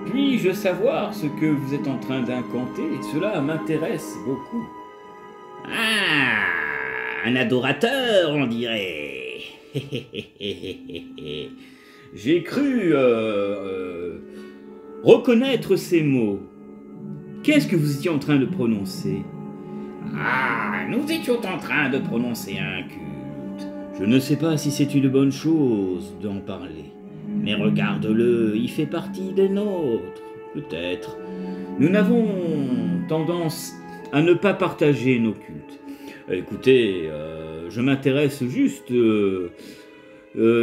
Puis-je savoir ce que vous êtes en train d'incanter? Cela m'intéresse beaucoup. Ah, un adorateur, on dirait. J'ai cru reconnaître ces mots. Qu'est-ce que vous étiez en train de prononcer? Ah, nous étions en train de prononcer un culte. Je ne sais pas si c'est une bonne chose d'en parler. Mais regarde-le, il fait partie des nôtres, peut-être. Nous n'avons tendance à ne pas partager nos cultes. Écoutez, je m'intéresse juste...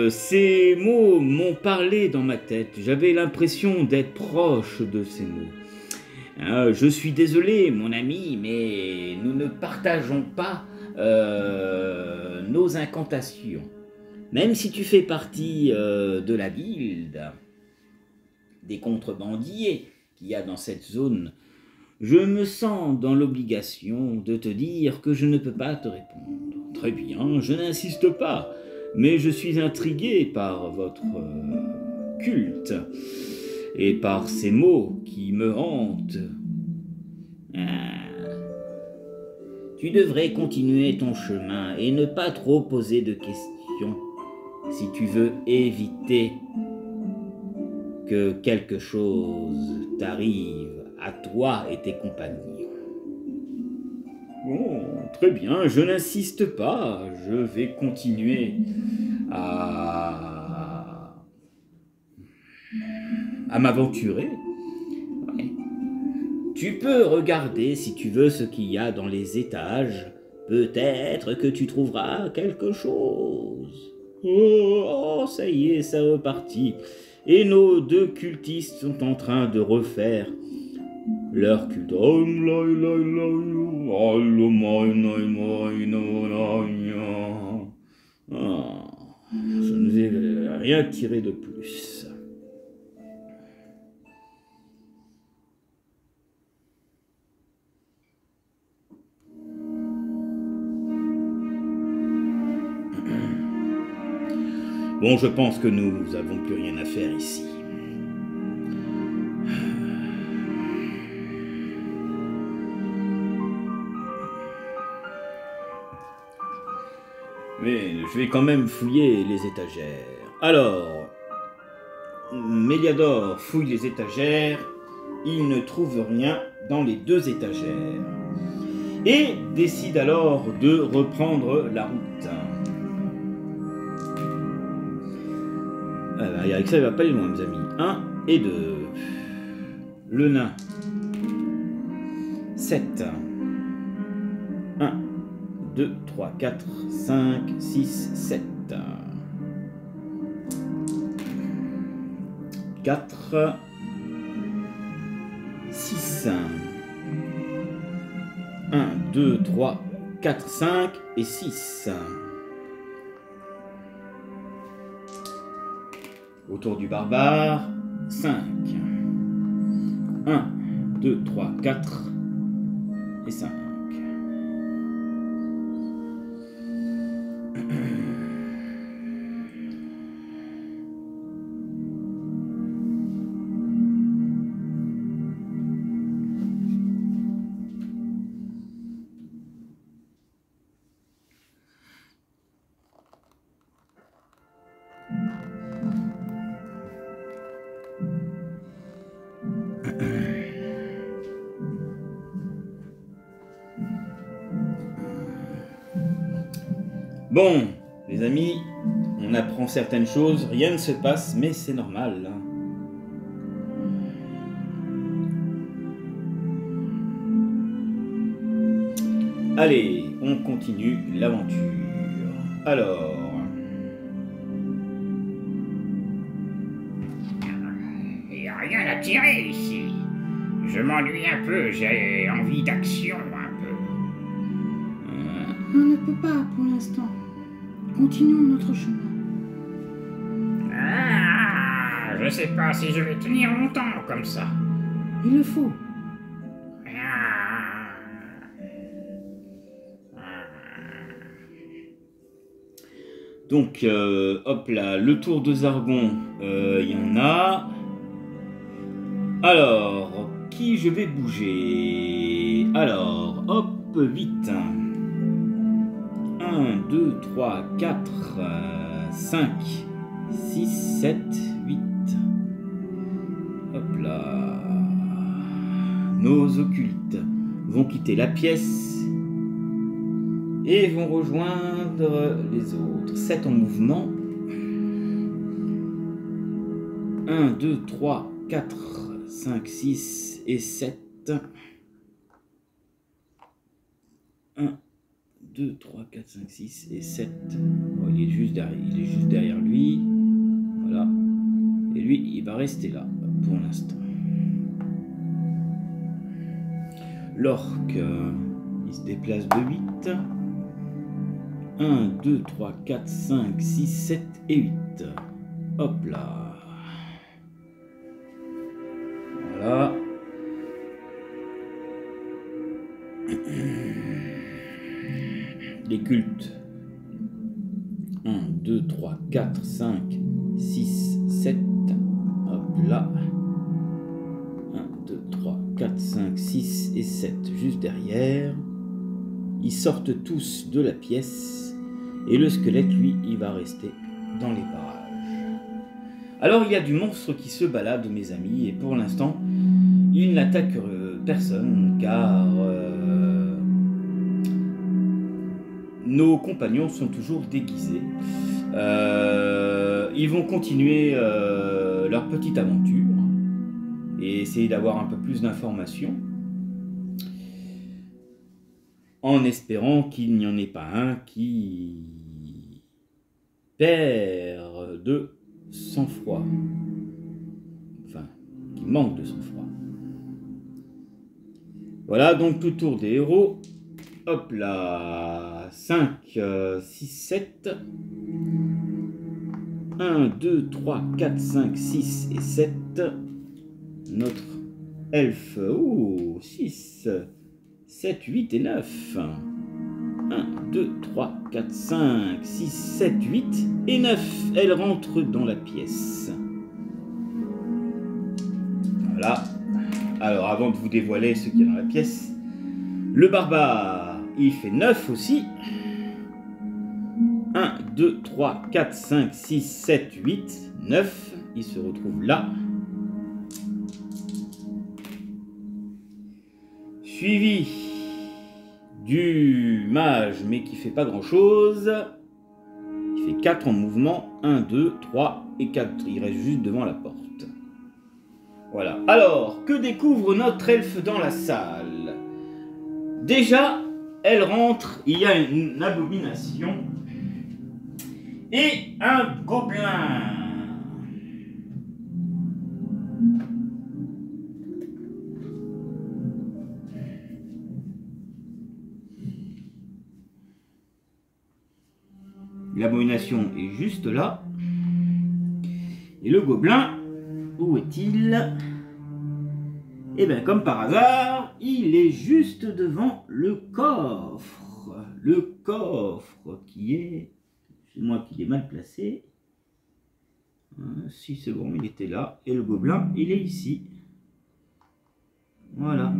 ces mots m'ont parlé dans ma tête. J'avais l'impression d'être proche de ces mots. Je suis désolé, mon ami, mais nous ne partageons pas nos incantations. Même si tu fais partie de la guilde, des contrebandiers qu'il y a dans cette zone, je me sens dans l'obligation de te dire que je ne peux pas te répondre. Très bien, je n'insiste pas, mais je suis intrigué par votre culte et par ces mots qui me hantent. Tu devrais continuer ton chemin et ne pas trop poser de questions si tu veux éviter que quelque chose t'arrive à toi et tes compagnons. Bon, très bien, je n'insiste pas, je vais continuer à m'aventurer. Ouais. Tu peux regarder si tu veux ce qu'il y a dans les étages. Peut-être que tu trouveras quelque chose. Oh, ça y est, ça repartit. Et nos deux cultistes sont en train de refaire leur culte. Je ne vais rien tirer de plus. Bon, je pense que nous avons plus rien à faire ici. Mais je vais quand même fouiller les étagères. Alors, Méliador fouille les étagères. Il ne trouve rien dans les 2 étagères. Et décide alors de reprendre la route. Avec ça, il va pas aller loin, mes amis. 1 et 2. Le nain. 7. 1, 2, 3, 4, 5, 6, 7. 4. 6. 1, 2, 3, 4, 5 et 6. Autour du barbare, 5. 1, 2, 3, 4 et 5. Bon, les amis, on apprend certaines choses, rien ne se passe, mais c'est normal. Hein. Allez, on continue l'aventure. Alors... Il n'y a rien à tirer ici. Je m'ennuie un peu, j'ai envie d'action un peu. On ne peut pas pour l'instant. Continuons notre chemin. Ah, je sais pas si je vais tenir longtemps comme ça. Il le faut. Donc, hop là, le tour de Zargon, il y en a. Alors, qui je vais bouger? Alors, hop, vite. 1, 2, 3, 4, 5, 6, 7, 8. Hop là. Nos occultes vont quitter la pièce et vont rejoindre les autres. 7 en mouvement. 1, 2, 3, 4, 5, 6 et 7. 1, 2, 3, 4, 5, 6 et 7. Oh, il est juste derrière lui. Voilà. Et lui, il va rester là pour l'instant. L'orque, il se déplace de 8. 1, 2, 3, 4, 5, 6, 7 et 8. Hop là. Voilà. Les cultes. 1, 2, 3, 4, 5, 6, 7. Hop là. 1, 2, 3, 4, 5, 6 et 7. Juste derrière. Ils sortent tous de la pièce. Et le squelette, lui, il va rester dans les parages. Alors, il y a du monstre qui se balade, mes amis. Et pour l'instant, il n'attaque personne. Car... nos compagnons sont toujours déguisés. Ils vont continuer leur petite aventure et essayer d'avoir un peu plus d'informations en espérant qu'il n'y en ait pas un qui perd de sang-froid. Enfin, qui manque de sang-froid. Voilà donc tout tour des héros. Hop là, 5, 6, 7. 1, 2, 3, 4, 5, 6 et 7. Notre elfe, 6, 7, 8 et 9. 1, 2, 3, 4, 5, 6, 7, 8 et 9. Elle rentre dans la pièce. Voilà. Alors, avant de vous dévoiler ce qu'il y a dans la pièce, le barbare, il fait 9 aussi. 1, 2, 3, 4, 5, 6, 7, 8, 9. Il se retrouve là. Suivi du mage, mais qui fait pas grand chose. Il fait 4 en mouvement. 1, 2, 3 et 4. Il reste juste devant la porte. Voilà. Alors, que découvre notre elfe dans la salle? Déjà, elle rentre, il y a une abomination et un gobelin. L'abomination est juste là. Et le gobelin, où est-il? Et bien, comme par hasard, il est juste devant le coffre. Le coffre qui est... C'est moi qui l'ai mal placé. Si c'est bon, il était là. Et le gobelin, il est ici. Voilà.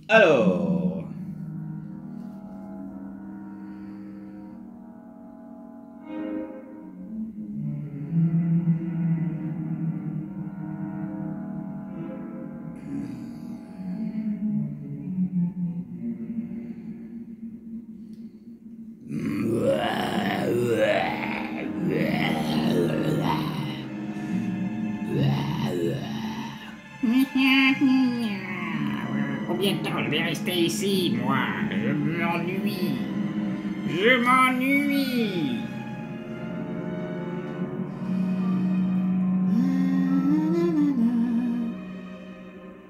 Alors, Combien de temps je vais rester ici, moi? Je m'ennuie. Je m'ennuie.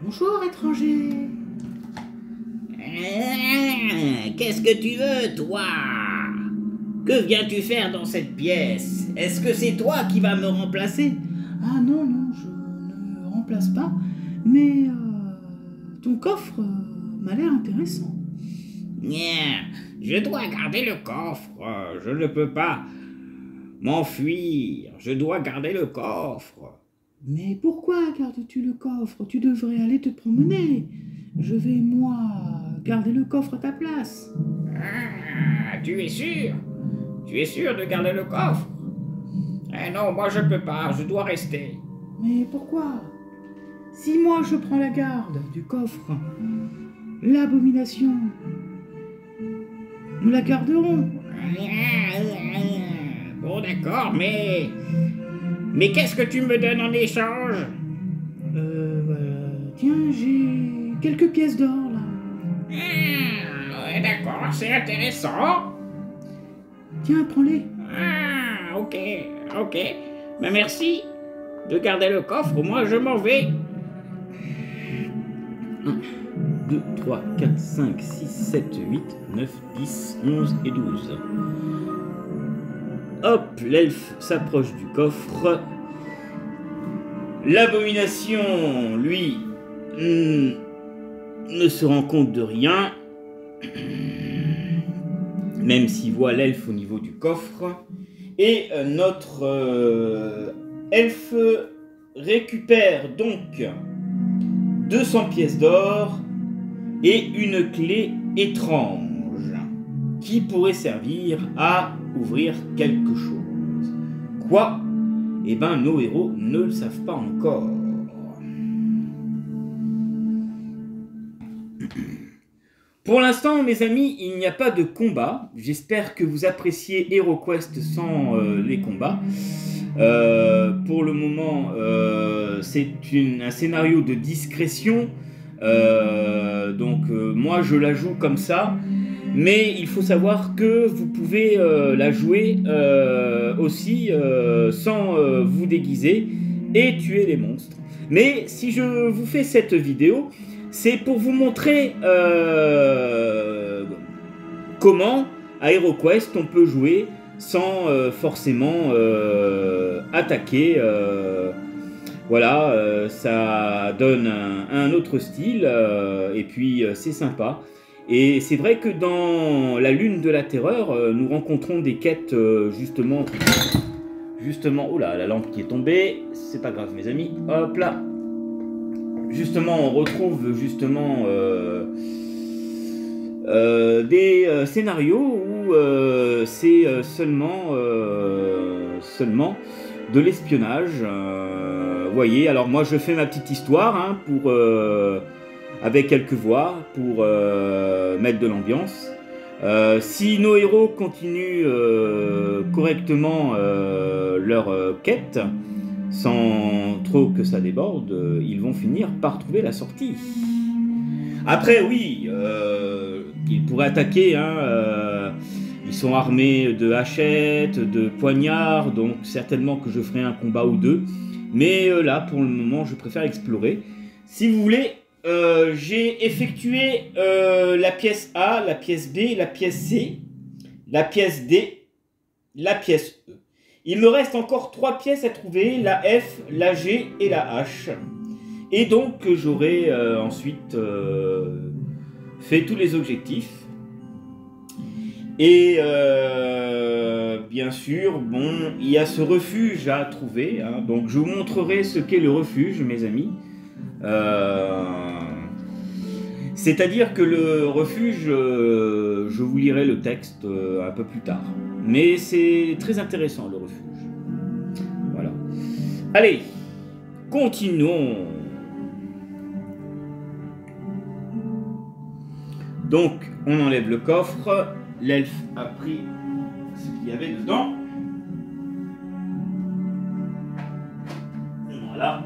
Bonjour, étranger. Qu'est-ce que tu veux, toi? Que viens-tu faire dans cette pièce? Est-ce que c'est toi qui vas me remplacer? Ah non, non, je ne remplace pas, mais ton coffre m'a l'air intéressant. Je dois garder le coffre. Je ne peux pas m'enfuir. Je dois garder le coffre. Mais pourquoi gardes-tu le coffre? Tu devrais aller te promener. Je vais, moi, garder le coffre à ta place. Ah, tu es sûr? Tu es sûr de garder le coffre? Eh non, moi je peux pas, je dois rester. Mais pourquoi? Si moi je prends la garde du coffre, l'abomination, nous la garderons. Bon d'accord, mais qu'est-ce que tu me donnes en échange? Voilà. Tiens, j'ai quelques pièces d'or là. Ouais, d'accord, c'est intéressant. Tiens, prends-les. Ah, ok. Mais merci de garder le coffre, moi je m'en vais. 1, 2, 3, 4, 5, 6, 7, 8, 9, 10, 11 et 12. Hop, l'elfe s'approche du coffre. L'abomination, lui, ne se rend compte de rien. Même s'il voit l'elfe au niveau du coffre. Et notre elfe récupère donc 200 pièces d'or et une clé étrange qui pourrait servir à ouvrir quelque chose. Quoi? Eh ben, nos héros ne le savent pas encore. Pour l'instant, mes amis, il n'y a pas de combat. J'espère que vous appréciez HeroQuest sans les combats. Pour le moment, c'est un scénario de discrétion. Donc, moi, je la joue comme ça. Mais il faut savoir que vous pouvez la jouer aussi sans vous déguiser et tuer les monstres. Mais si je vous fais cette vidéo, c'est pour vous montrer comment à HeroQuest on peut jouer sans forcément attaquer. Voilà, ça donne un autre style et puis c'est sympa. Et c'est vrai que dans la Lune de la Terreur, nous rencontrons des quêtes justement, oh là, la lampe qui est tombée, c'est pas grave mes amis, hop là. Justement, on retrouve justement des scénarios où c'est seulement de l'espionnage. Vous voyez, alors moi je fais ma petite histoire hein, pour avec quelques voix pour mettre de l'ambiance. Si nos héros continuent correctement leur quête, sans trop que ça déborde, ils vont finir par trouver la sortie. Après, oui, ils pourraient attaquer, hein, ils sont armés de hachettes, de poignards, donc certainement que je ferai un combat ou deux. Mais là, pour le moment, je préfère explorer. Si vous voulez, j'ai effectué la pièce A, la pièce B, la pièce C, la pièce D, la pièce E. Il me reste encore 3 pièces à trouver, la F, la G et la H. Et donc j'aurai ensuite fait tous les objectifs. Et bien sûr, bon, il y a ce refuge à trouver. Hein, donc je vous montrerai ce qu'est le refuge, mes amis. C'est-à-dire que le refuge, je vous lirai le texte un peu plus tard. Mais c'est très intéressant le refuge. Voilà. Allez, continuons. Donc, on enlève le coffre. L'elfe a pris ce qu'il y avait dedans. Voilà.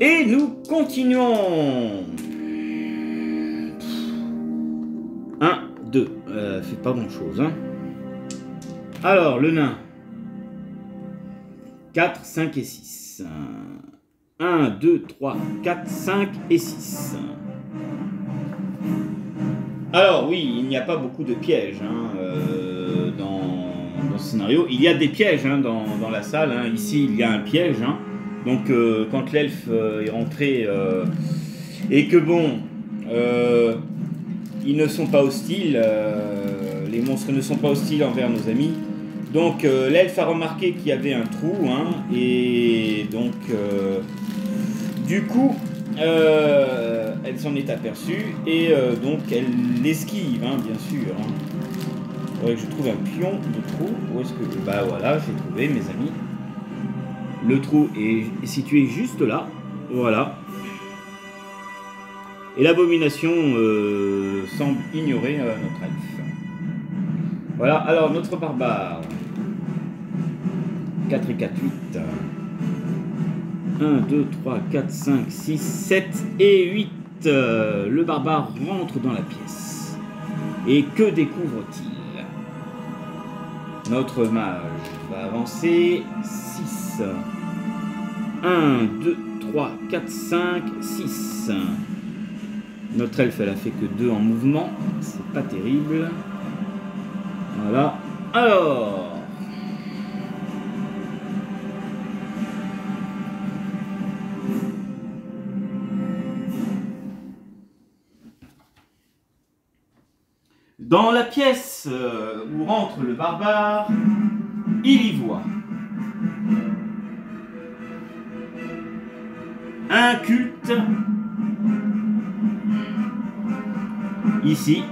Et nous continuons. 1, 2. Fait pas grand chose. Hein. Alors, le nain. 4, 5 et 6. 1, 2, 3, 4, 5 et 6. Alors oui, il n'y a pas beaucoup de pièges hein, dans ce scénario. Il y a des pièges hein, dans la salle. Hein. Ici, il y a un piège. Hein. Donc quand l'elfe est rentré et que bon, ils ne sont pas hostiles, les monstres ne sont pas hostiles envers nos amis. Donc l'elfe a remarqué qu'il y avait un trou hein, et donc du coup elle s'en est aperçue et donc elle l'esquive hein, bien sûr. Hein. Il faudrait que je trouve un pion de trou. Où est-ce que bah voilà, j'ai trouvé mes amis. Le trou est situé juste là, voilà. Et l'abomination semble ignorer notre elfe. Voilà, alors notre barbare. 4 et 4, 8. 1, 2, 3, 4, 5, 6, 7 et 8. Le barbare rentre dans la pièce. Et que découvre-t-il? Notre mage va avancer. 6. 1, 2, 3, 4, 5, 6. Notre elfe, elle a fait que 2 en mouvement. C'est pas terrible. Voilà. Alors. Dans la pièce où rentre le barbare, il y voit un culte, ici,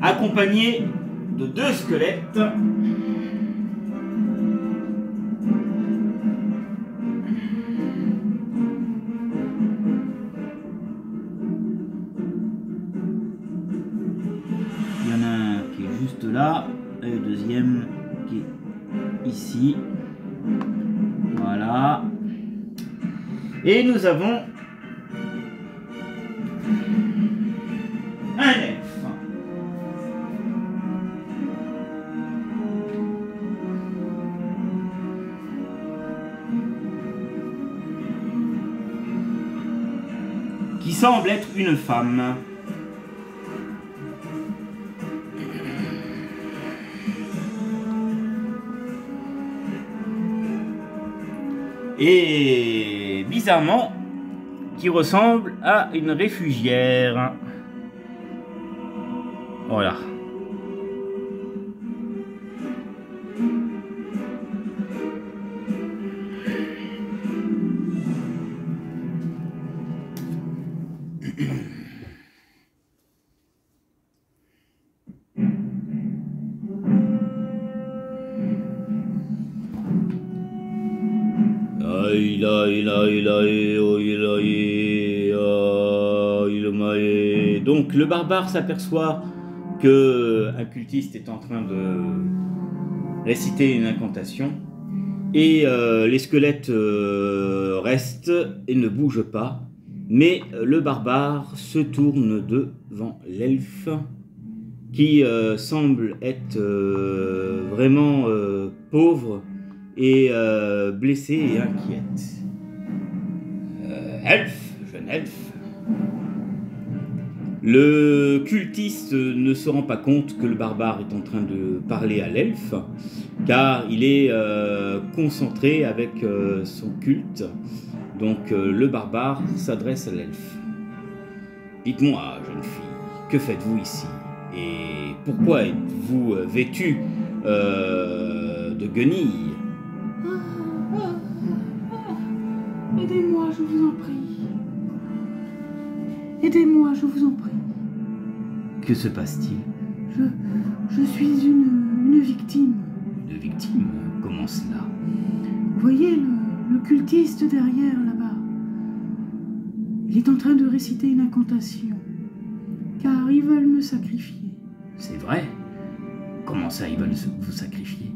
accompagné de 2 squelettes. Il y en a un qui est juste là, et le deuxième qui est ici. Voilà. Et nous avons un elfe. semble être une femme. Et bizarrement, qui ressemble à une réfugière. Voilà. Donc le barbare s'aperçoit que un cultiste est en train de réciter une incantation et les squelettes restent et ne bougent pas, mais le barbare se tourne devant l'elfe qui semble être vraiment pauvre et blessé et inquiète. Elfe, jeune elfe. Le cultiste ne se rend pas compte que le barbare est en train de parler à l'elfe, car il est concentré avec son culte. Donc le barbare s'adresse à l'elfe. Dites-moi, jeune fille, que faites-vous ici? Et pourquoi êtes-vous vêtue de guenilles? Aidez-moi, je vous en prie. Aidez-moi, je vous en prie. Que se passe-t-il? Je suis une victime. Une victime? Comment cela? Vous voyez le cultiste derrière, là-bas. Il est en train de réciter une incantation. Car ils veulent me sacrifier. C'est vrai? Comment ça, ils veulent vous sacrifier?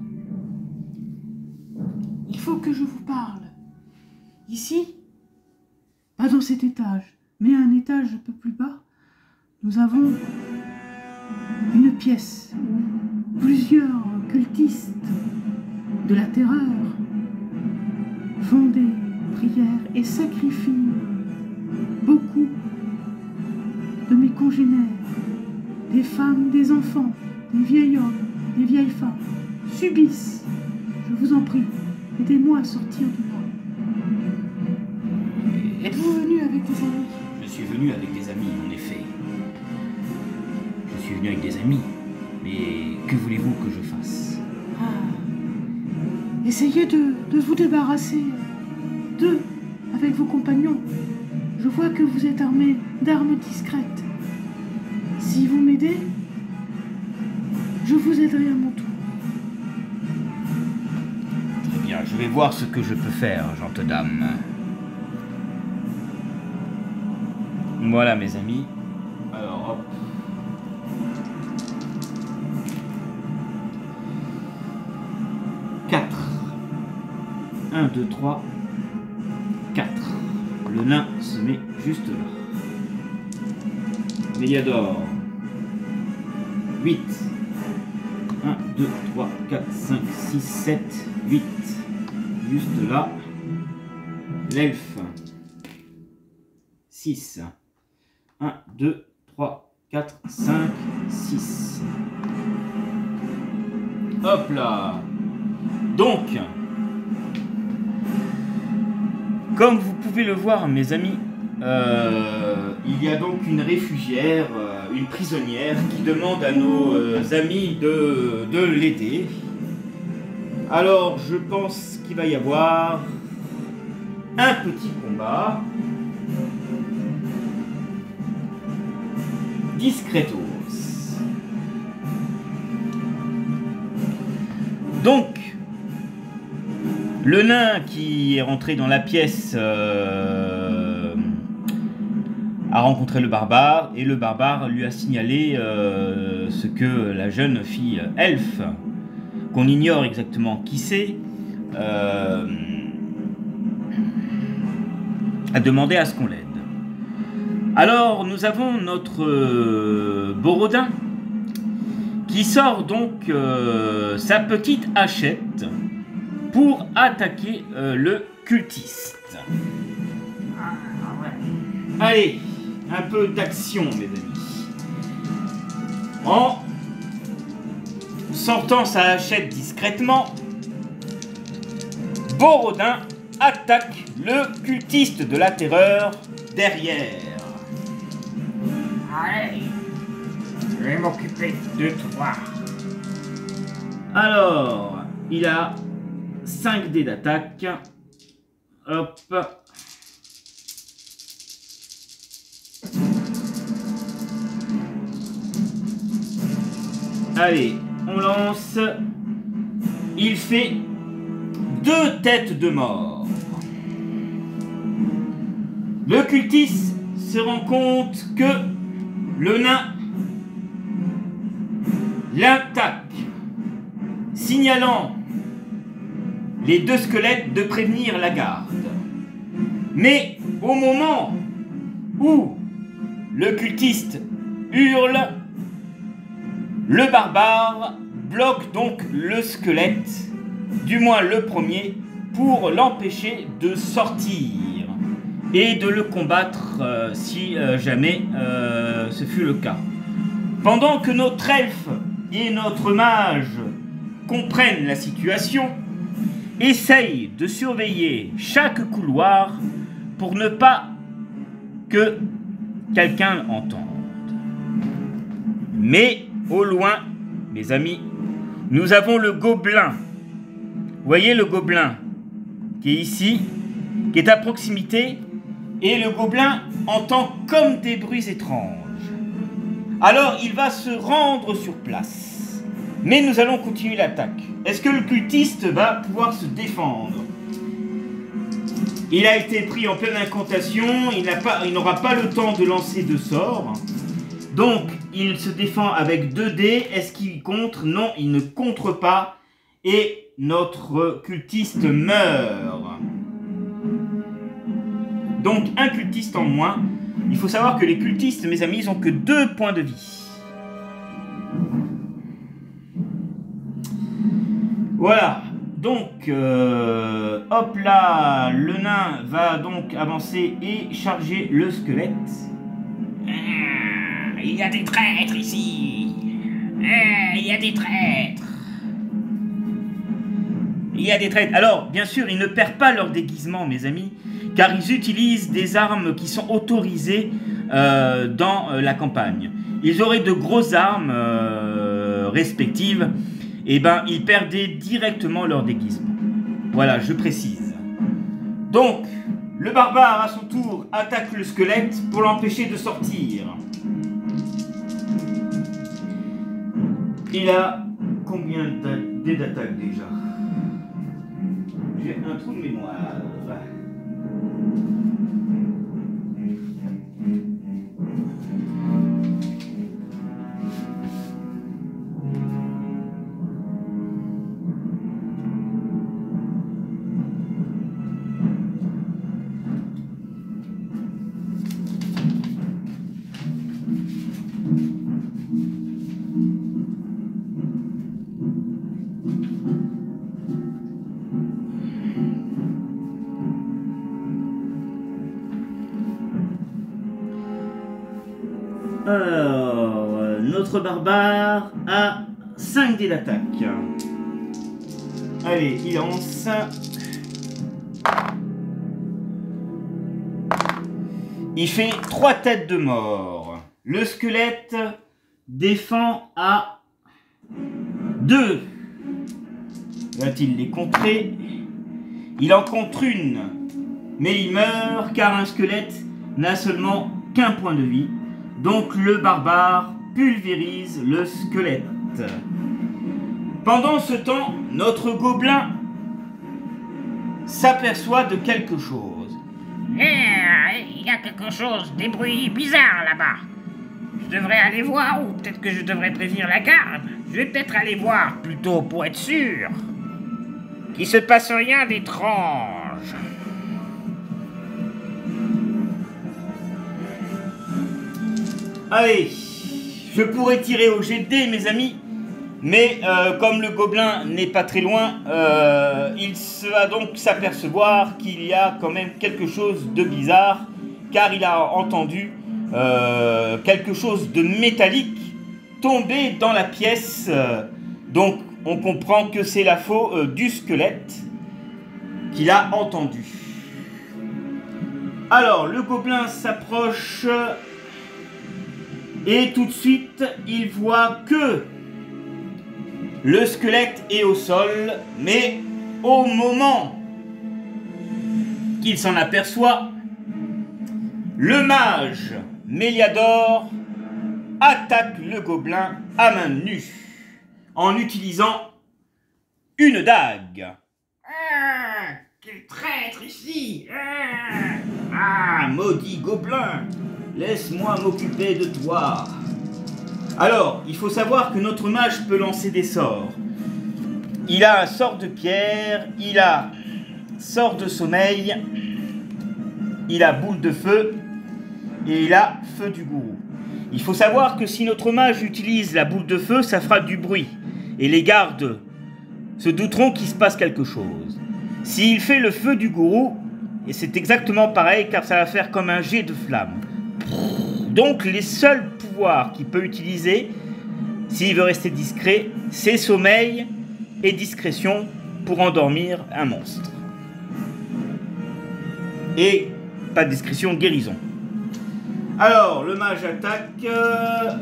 Il faut que je vous parle. Ici, pas dans cet étage, mais à un étage un peu plus bas, nous avons une pièce où plusieurs cultistes de la terreur font des prières et sacrifient beaucoup de mes congénères, des femmes, des enfants, des vieils hommes, des vieilles femmes, subissent. Je vous en prie, aidez-moi à sortir de là. Êtes-vous venu avec des amis? Je suis venu avec des amis, en effet. Je suis venu avec des amis, mais que voulez-vous que je fasse? Essayez de vous débarrasser d'eux avec vos compagnons. Je vois que vous êtes armés d'armes discrètes. Si vous m'aidez, je vous aiderai à mon tour. Très bien, je vais voir ce que je peux faire, gente dame. Voilà, mes amis. Alors, hop. Quatre. 1, 2, 3, 4. Le nain se met juste là. Méliador. 8. 1, 2, 3, 4, 5, 6, 7, 8. Juste là. L'elfe. 6. 1, 2, 3, 4, 5, 6. Hop là. Donc, comme vous pouvez le voir, mes amis, il y a donc une réfugière, une prisonnière qui demande à nos amis de l'aider. Alors, je pense qu'il va y avoir un petit combat. Discretos. Donc, le nain qui est rentré dans la pièce a rencontré le barbare et le barbare lui a signalé ce que la jeune fille elfe, qu'on ignore exactement qui c'est, a demandé à ce qu'on l'aide. Alors nous avons notre Borodin qui sort donc sa petite hachette pour attaquer le cultiste. Allez, un peu d'action, mes amis. En sortant sa hachette discrètement, Borodin attaque le cultiste de la terreur derrière. Allez, je vais m'occuper de toi. Alors, il a 5 dés d'attaque. Hop. Allez, on lance. Il fait 2 têtes de mort. Le cultiste se rend compte que le nain l'attaque, signalant les 2 squelettes de prévenir la garde. Mais au moment où le cultiste hurle, le barbare bloque donc le squelette, du moins le premier, pour l'empêcher de sortir et de le combattre si jamais ce fut le cas. Pendant que notre elfe et notre mage comprennent la situation, essayent de surveiller chaque couloir pour ne pas que quelqu'un entende. Mais au loin, mes amis, nous avons le gobelin. Vous voyez le gobelin qui est ici, qui est à proximité, et le gobelin entend comme des bruits étranges. Alors il va se rendre sur place. Mais nous allons continuer l'attaque. Est-ce que le cultiste va pouvoir se défendre? Il a été pris en pleine incantation, il n'aura pas le temps de lancer de sort. Donc, il se défend avec 2 dés. Est-ce qu'il contre? Non, il ne contre pas. Et notre cultiste meurt. Donc, un cultiste en moins. Il faut savoir que les cultistes, mes amis, ils n'ont que 2 points de vie. Voilà. Donc, hop là, le nain va donc avancer et charger le squelette. Il y a des traîtres ici. Il y a des traîtres. Il y a des traîtres. Alors, bien sûr, ils ne perdent pas leur déguisement, mes amis, car ils utilisent des armes qui sont autorisées dans la campagne. Ils auraient de grosses armes respectives. Et ben, ils perdaient directement leur déguisement. Voilà, je précise. Donc, le barbare, à son tour, attaque le squelette pour l'empêcher de sortir. Il a combien de dés d'attaque déjà? J'ai un trou de mémoire. Alors, notre barbare a 5 dés d'attaque. Allez, il lance. Il fait 3 têtes de mort. Le squelette défend à 2. Va-t-il les contrer? Il en contre une. Mais il meurt car un squelette n'a seulement qu'un point de vie. Donc le barbare pulvérise le squelette. Pendant ce temps, notre gobelin s'aperçoit de quelque chose. Il y a quelque chose, des bruits bizarres là-bas. Je devrais aller voir, ou peut-être que je devrais prévenir la garde. Je vais peut-être aller voir plutôt pour être sûr qu'il se passe rien d'étrange. Allez, je pourrais tirer au jet de dés, mes amis, mais comme le gobelin n'est pas très loin, il va donc s'apercevoir qu'il y a quand même quelque chose de bizarre, car il a entendu quelque chose de métallique tomber dans la pièce. Donc on comprend que c'est la faux du squelette qu'il a entendu. Alors le gobelin s'approche et tout de suite il voit que le squelette est au sol, mais au moment qu'il s'en aperçoit, le mage Méliador attaque le gobelin à main nue en utilisant une dague. Ah, quel traître ici! Ah, maudit gobelin, laisse-moi m'occuper de toi. Alors, il faut savoir que notre mage peut lancer des sorts. Il a un sort de pierre, il a sort de sommeil, il a boule de feu et il a feu du gourou. Il faut savoir que si notre mage utilise la boule de feu, ça fera du bruit et les gardes se douteront qu'il se passe quelque chose. S'il fait le feu du gourou, et c'est exactement pareil car ça va faire comme un jet de flamme. Donc les seuls pouvoirs qu'il peut utiliser, s'il veut rester discret, c'est sommeil et discrétion pour endormir un monstre. Et pas de discrétion, guérison. Alors, le mage attaque.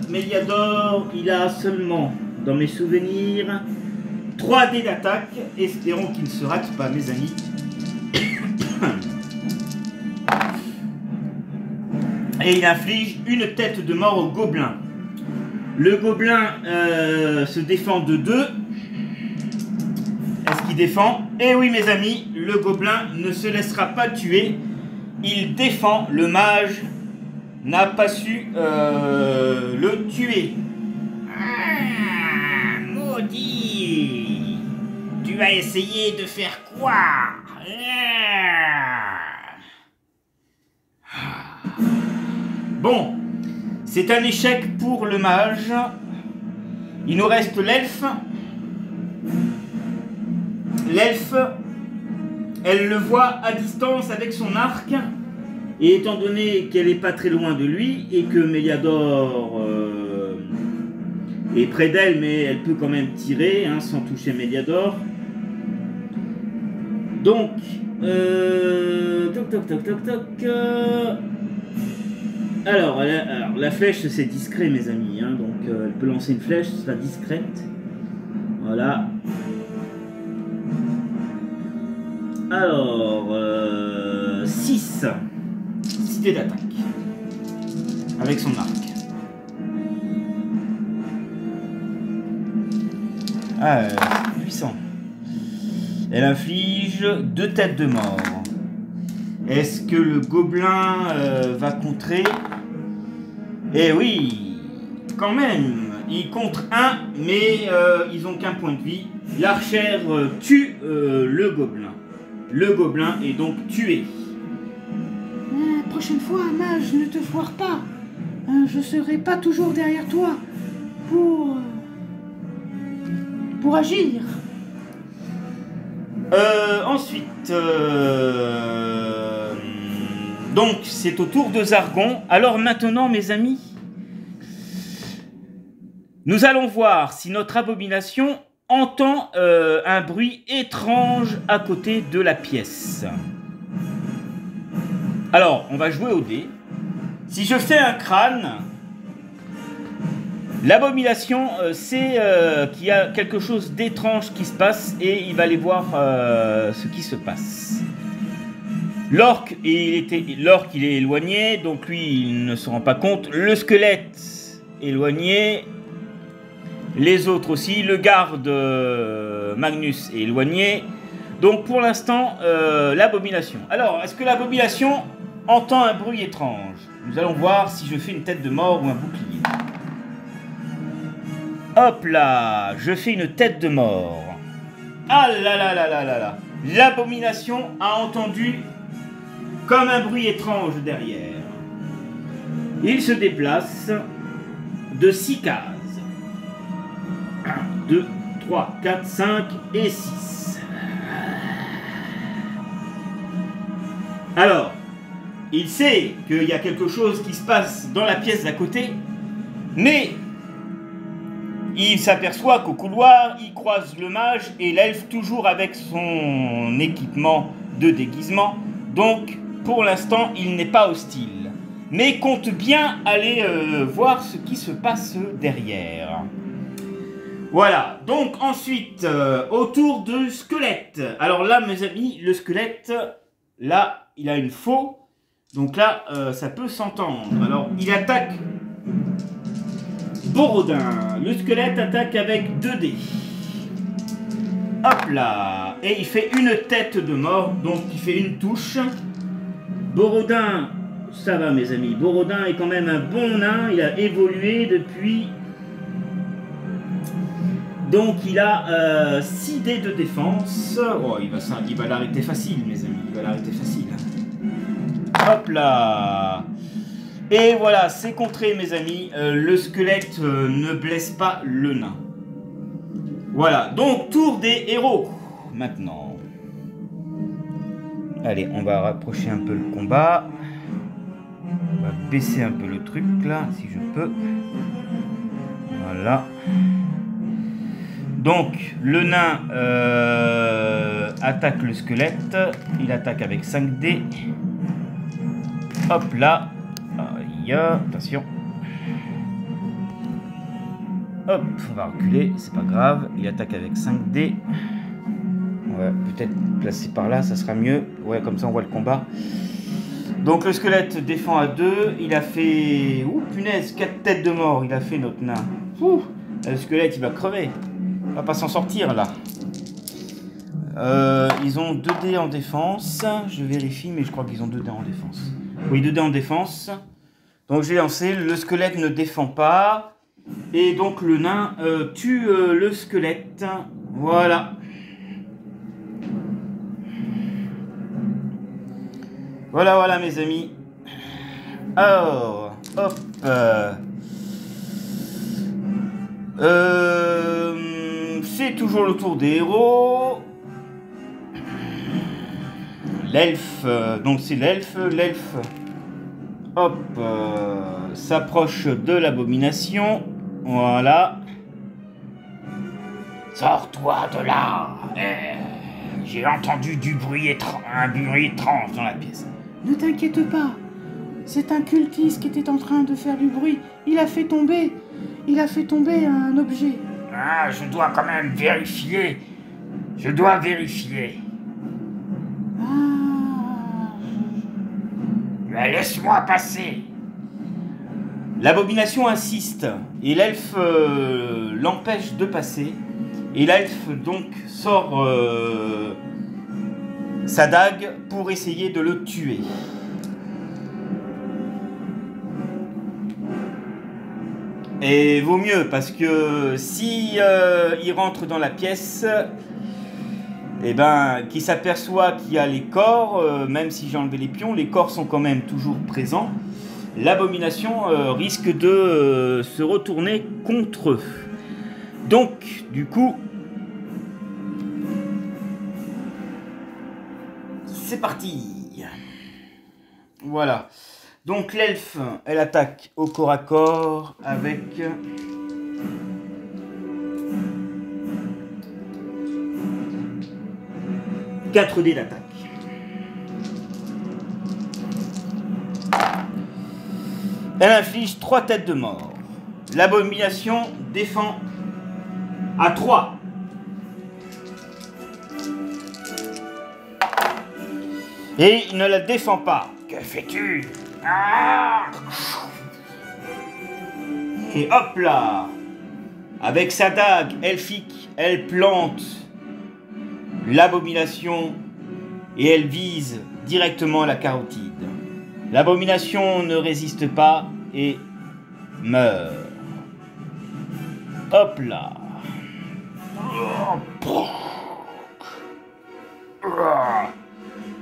Méliador, il a seulement, dans mes souvenirs, 3 dés d'attaque. Espérons qu'il ne se rate pas, mes amis. Et il inflige une tête de mort au gobelin. Le gobelin se défend de 2. Est-ce qu'il défend? Eh oui, mes amis, le gobelin ne se laissera pas tuer. Il défend. Le mage n'a pas su le tuer. Ah, maudit! Tu vas essayer de faire quoi? Bon, c'est un échec pour le mage. Il nous reste l'elfe. L'elfe, elle le voit à distance avec son arc. Et étant donné qu'elle n'est pas très loin de lui et que Méliador est près d'elle, mais elle peut quand même tirer sans toucher Méliador. Donc, toc. Alors, la flèche c'est discret, mes amis. Donc, elle peut lancer une flèche, ce sera discrète. Voilà. Alors, 6 dés d'attaque avec son arc. Ah, puissant. Elle inflige 2 têtes de mort. Est-ce que le gobelin va contrer? Eh oui, quand même. Il contre 1, mais ils n'ont qu'un point de vie. L'archère tue le gobelin. Le gobelin est donc tué. Prochaine fois, mage, ne te foire pas. Je serai pas toujours derrière toi pour agir. Ensuite, donc c'est au tour de Zargon. Alors maintenant, mes amis, nous allons voir si notre abomination entend un bruit étrange à côté de la pièce. Alors, on va jouer au dé. Si je fais un crâne, l'abomination sait qu'il y a quelque chose d'étrange qui se passe et il va aller voir ce qui se passe. L'orque, il est éloigné, donc lui, il ne se rend pas compte. Le squelette, éloigné. Les autres aussi. Le garde, Magnus, est éloigné. Donc, pour l'instant, l'abomination. Alors, est-ce que l'abomination entend un bruit étrange? Nous allons voir si je fais une tête de mort ou un bouclier. Hop là, je fais une tête de mort. Ah là là là là là là. L'abomination a entendu comme un bruit étrange derrière. Il se déplace de 6 cases. 1, 2, 3, 4, 5 et 6. Alors, il sait qu'il y a quelque chose qui se passe dans la pièce d'à côté, mais il s'aperçoit qu'au couloir, il croise le mage et l'elfe toujours avec son équipement de déguisement. Donc, pour l'instant, il n'est pas hostile, mais compte bien aller voir ce qui se passe derrière. Voilà, donc ensuite, autour du squelette. Alors là, mes amis, le squelette, là, il a une faux. Donc là, ça peut s'entendre. Alors, il attaque Borodin. Le squelette attaque avec 2 dés. Hop là. Et il fait une tête de mort, donc il fait une touche. Borodin, ça va mes amis. Borodin est quand même un bon nain. Il a évolué depuis... Donc il a 6 dés de défense. Oh, il va l'arrêter facile, mes amis. Il va l'arrêter facile. Hop là. Et voilà, c'est contré, mes amis. Le squelette ne blesse pas le nain. Voilà, donc tour des héros. Maintenant. Allez, on va rapprocher un peu le combat. On va baisser un peu le truc, là, si je peux. Voilà. Donc, le nain attaque le squelette. Il attaque avec 5 dés. Hop là. Aïe, attention. Hop, on va reculer, c'est pas grave. Il attaque avec 5 dés. On va peut-être placer par là, ça sera mieux. Ouais, comme ça on voit le combat. Donc le squelette défend à 2. Il a fait... Ouh, punaise, 4 têtes de mort. Il a fait notre nain. Ouh, le squelette, il va crever. Il va pas s'en sortir, là. Ils ont 2 dés en défense. Je vérifie, mais je crois qu'ils ont 2 dés en défense. Oui, 2 dés en défense. Donc j'ai lancé. Le squelette ne défend pas. Et donc le nain tue le squelette. Voilà. Voilà, voilà mes amis. Alors, hop. C'est toujours le tour des héros. L'elfe, donc c'est l'elfe. L'elfe, hop, s'approche de l'abomination. Voilà. Sors-toi de là. J'ai entendu un bruit étrange dans la pièce. Ne t'inquiète pas. C'est un cultiste qui était en train de faire du bruit. Il a fait tomber un objet. Ah, je dois quand même vérifier. Je dois vérifier. Mais laisse-moi passer. L'abomination insiste et l'elfe l'empêche de passer. Et l'elfe donc sort sa dague pour essayer de le tuer. Et vaut mieux parce que si il rentre dans la pièce, et qu'il s'aperçoit qu'il y a les corps, même si j'ai enlevé les pions, les corps sont quand même toujours présents. L'abomination risque de se retourner contre eux. Donc, du coup, c'est parti. Voilà. Donc l'elfe, elle attaque au corps à corps avec 4 dés d'attaque. Elle inflige 3 têtes de mort. L'abomination défend à 3. Et il ne la défend pas. Que fais-tu? Et hop là! Avec sa dague elfique, elle plante l'abomination et elle vise directement la carotide. L'abomination ne résiste pas et meurt. Hop là!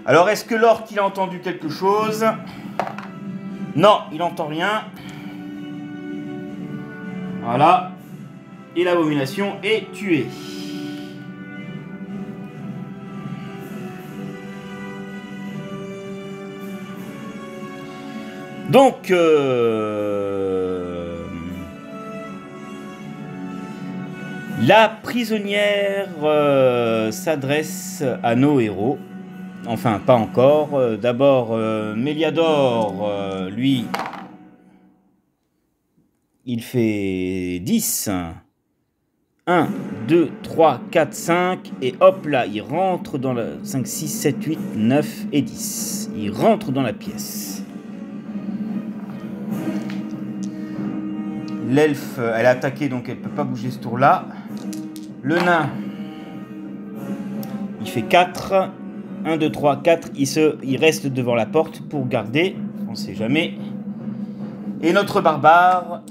Alors, est-ce que l'orque il a entendu quelque chose? Non, il n'entend rien. Voilà. Et l'abomination est tuée. Donc, la prisonnière s'adresse à nos héros. Enfin, pas encore. D'abord, Méliador, lui, il fait 10. 1, 2, 3, 4, 5. Et hop là, il rentre dans la... 5, 6, 7, 8, 9 et 10. Il rentre dans la pièce. L'elfe, elle est attaquée, donc elle ne peut pas bouger ce tour-là. Le nain, il fait 4. 1, 2, 3, 4. Il reste devant la porte pour garder. On ne sait jamais. Et notre barbare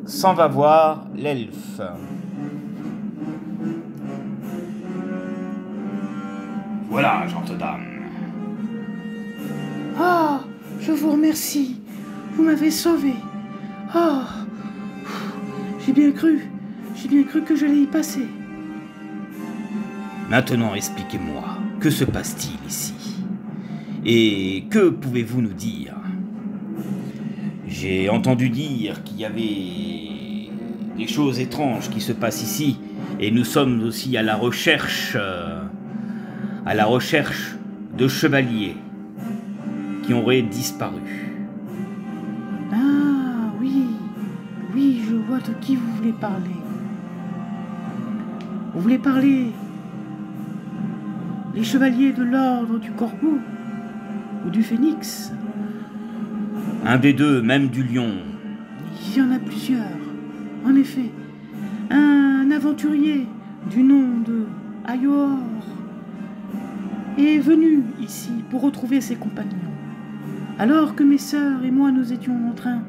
s'en va voir l'elfe. Voilà, gentes dames. Ah, je vous remercie. Vous m'avez sauvé. Ah, j'ai bien cru que j'allais y passer. Maintenant, expliquez-moi, que se passe-t-il ici? Et que pouvez-vous nous dire? J'ai entendu dire qu'il y avait des choses étranges qui se passent ici, et nous sommes aussi à la recherche de chevaliers qui auraient disparu. Ah, oui, je vois de qui vous voulez parler. Vous voulez parler des chevaliers de l'ordre du Corbeau ou du Phénix? Un des deux, même du lion. Il y en a plusieurs. En effet, un aventurier du nom de Ayor est venu ici pour retrouver ses compagnons. Alors que mes sœurs et moi nous étions en train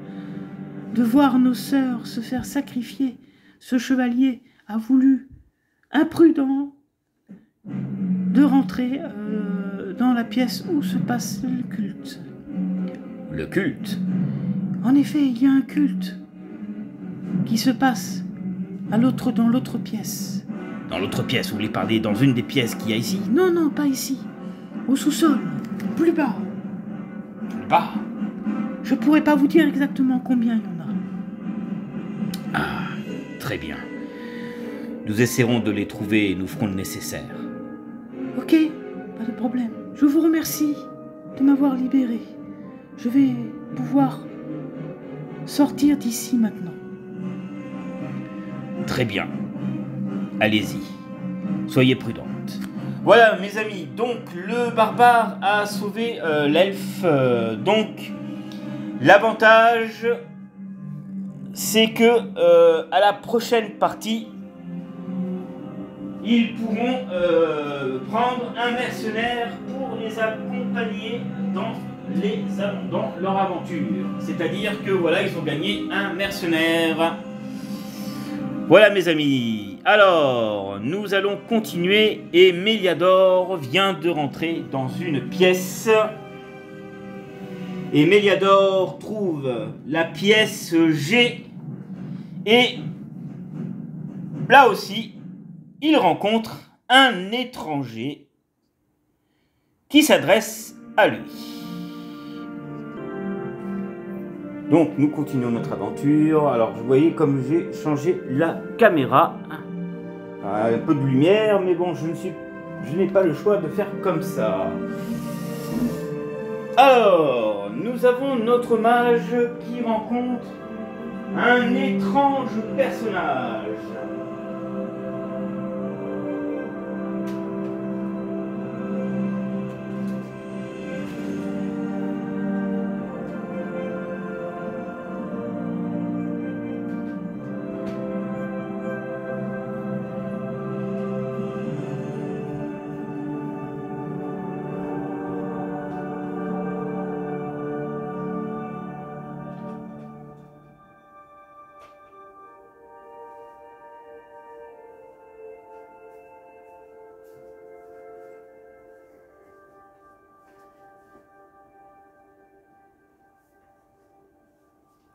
de voir nos sœurs se faire sacrifier, ce chevalier a voulu, imprudent, de rentrer dans la pièce où se passe le culte. Le culte? En effet, il y a un culte qui se passe dans l'autre pièce. Dans l'autre pièce, vous voulez parler dans une des pièces qu'il y a ici? Non, pas ici. Au sous-sol, plus bas. Plus bas? Je pourrais pas vous dire exactement combien il y en a. Ah, très bien. Nous essaierons de les trouver et nous ferons le nécessaire. Ok, pas de problème. Je vous remercie de m'avoir libéré. Je vais pouvoir sortir d'ici maintenant. Très bien. Allez-y. Soyez prudente. Voilà, mes amis. Donc, le barbare a sauvé l'elfe. Donc, l'avantage, c'est que à la prochaine partie, ils pourront prendre un mercenaire pour les accompagner dans leur aventure. C'est-à-dire que voilà, ils ont gagné un mercenaire. Voilà, mes amis. Alors, nous allons continuer et Méliador vient de rentrer dans une pièce. Et Méliador trouve la pièce G. Et là aussi, il rencontre un étranger qui s'adresse à lui. Donc nous continuons notre aventure. Alors vous voyez comme j'ai changé la caméra. Un peu de lumière, mais bon, je n'ai pas le choix de faire comme ça. Alors, nous avons notre mage qui rencontre un étrange personnage.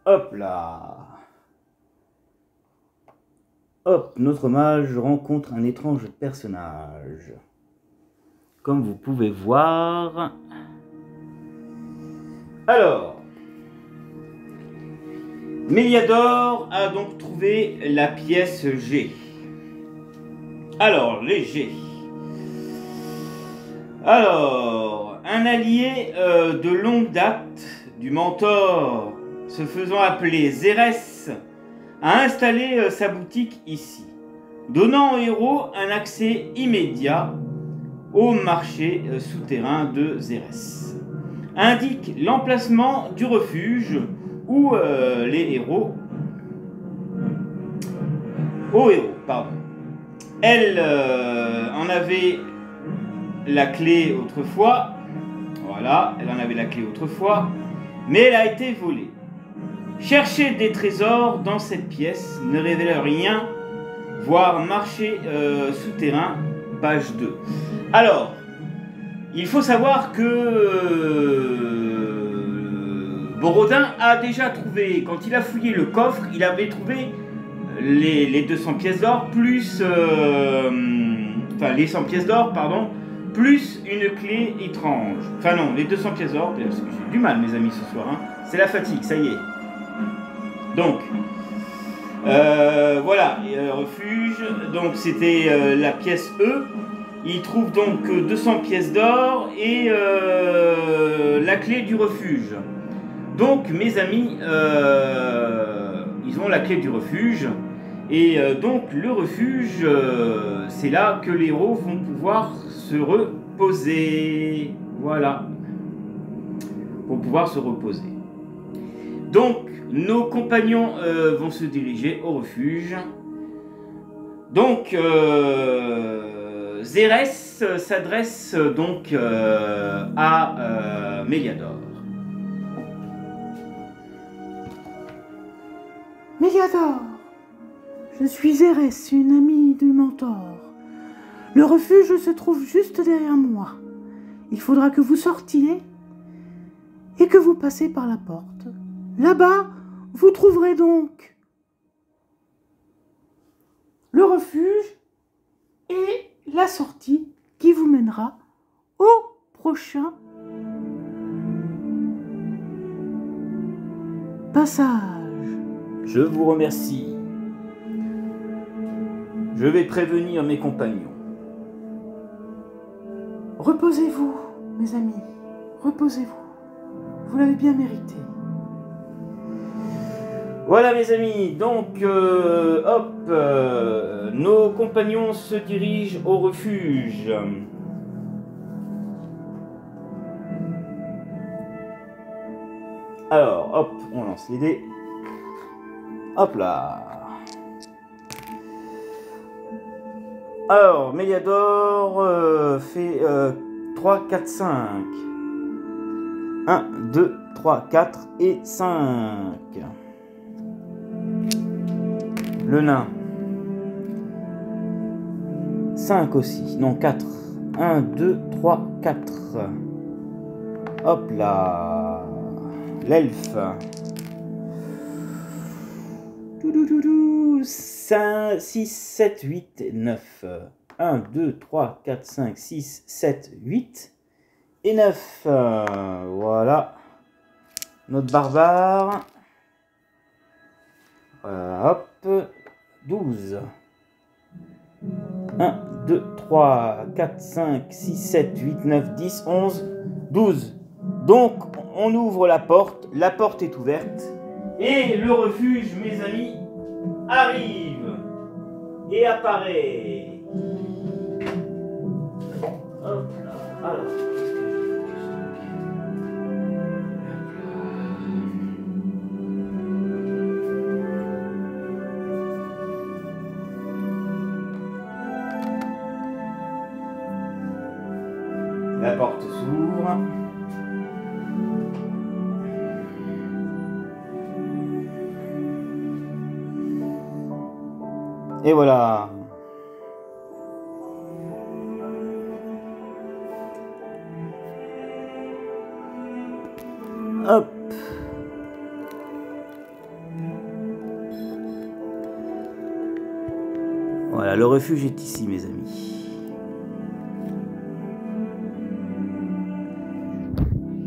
Hop là. Hop, notre mage rencontre un étrange personnage. Comme vous pouvez voir, Alors, Méliador a donc trouvé la pièce G. Alors, les G. Alors, un allié de longue date du mentor se faisant appeler Zérès a installé sa boutique ici, donnant au héros un accès immédiat au marché souterrain de Zérès. Indique l'emplacement du refuge où les héros... Elle en avait la clé autrefois. Voilà, elle en avait la clé autrefois, mais elle a été volée. Chercher des trésors dans cette pièce ne révèle rien, voire marché souterrain, page 2. Alors, il faut savoir que Borodin a déjà trouvé, quand il a fouillé le coffre, il avait trouvé les 200 pièces d'or, plus... enfin, les 100 pièces d'or, pardon, plus une clé étrange. Enfin non, les 200 pièces d'or, parce que j'ai du mal, mes amis, ce soir. Hein. C'est la fatigue, ça y est. Donc, voilà, refuge. Donc, c'était la pièce E. Il trouve donc 200 pièces d'or et la clé du refuge. Donc, mes amis, ils ont la clé du refuge. Et donc, le refuge, c'est là que les héros vont pouvoir se reposer. Voilà. Pour pouvoir se reposer. Donc, nos compagnons vont se diriger au refuge. Donc, Zérès s'adresse donc à Méliador. Méliador, je suis Zérès, une amie du mentor. Le refuge se trouve juste derrière moi. Il faudra que vous sortiez et que vous passez par la porte. Là-bas, vous trouverez donc le refuge et la sortie qui vous mènera au prochain passage. Je vous remercie. Je vais prévenir mes compagnons. Reposez-vous, mes amis. Reposez-vous. Vous l'avez bien mérité. Voilà, mes amis. Donc, nos compagnons se dirigent au refuge. Alors, hop, on lance les dés. Hop là. Alors, Méliador fait 3, 4, 5. 1, 2, 3, 4 et 5. Le nain. 5 aussi. Non, 4. 1, 2, 3, 4. Hop là. L'elfe. 5, 6, 7, 8, 9. 1, 2, 3, 4, 5, 6, 7, 8 et 9. Voilà. Notre barbare. Voilà, hop. 12. 1, 2, 3, 4, 5, 6, 7, 8, 9, 10, 11, 12. Donc, on ouvre la porte est ouverte. Et le refuge, mes amis, arrive et apparaît. Hop là. Alors, la porte s'ouvre. Et voilà. Hop. Voilà, le refuge est ici, mes amis.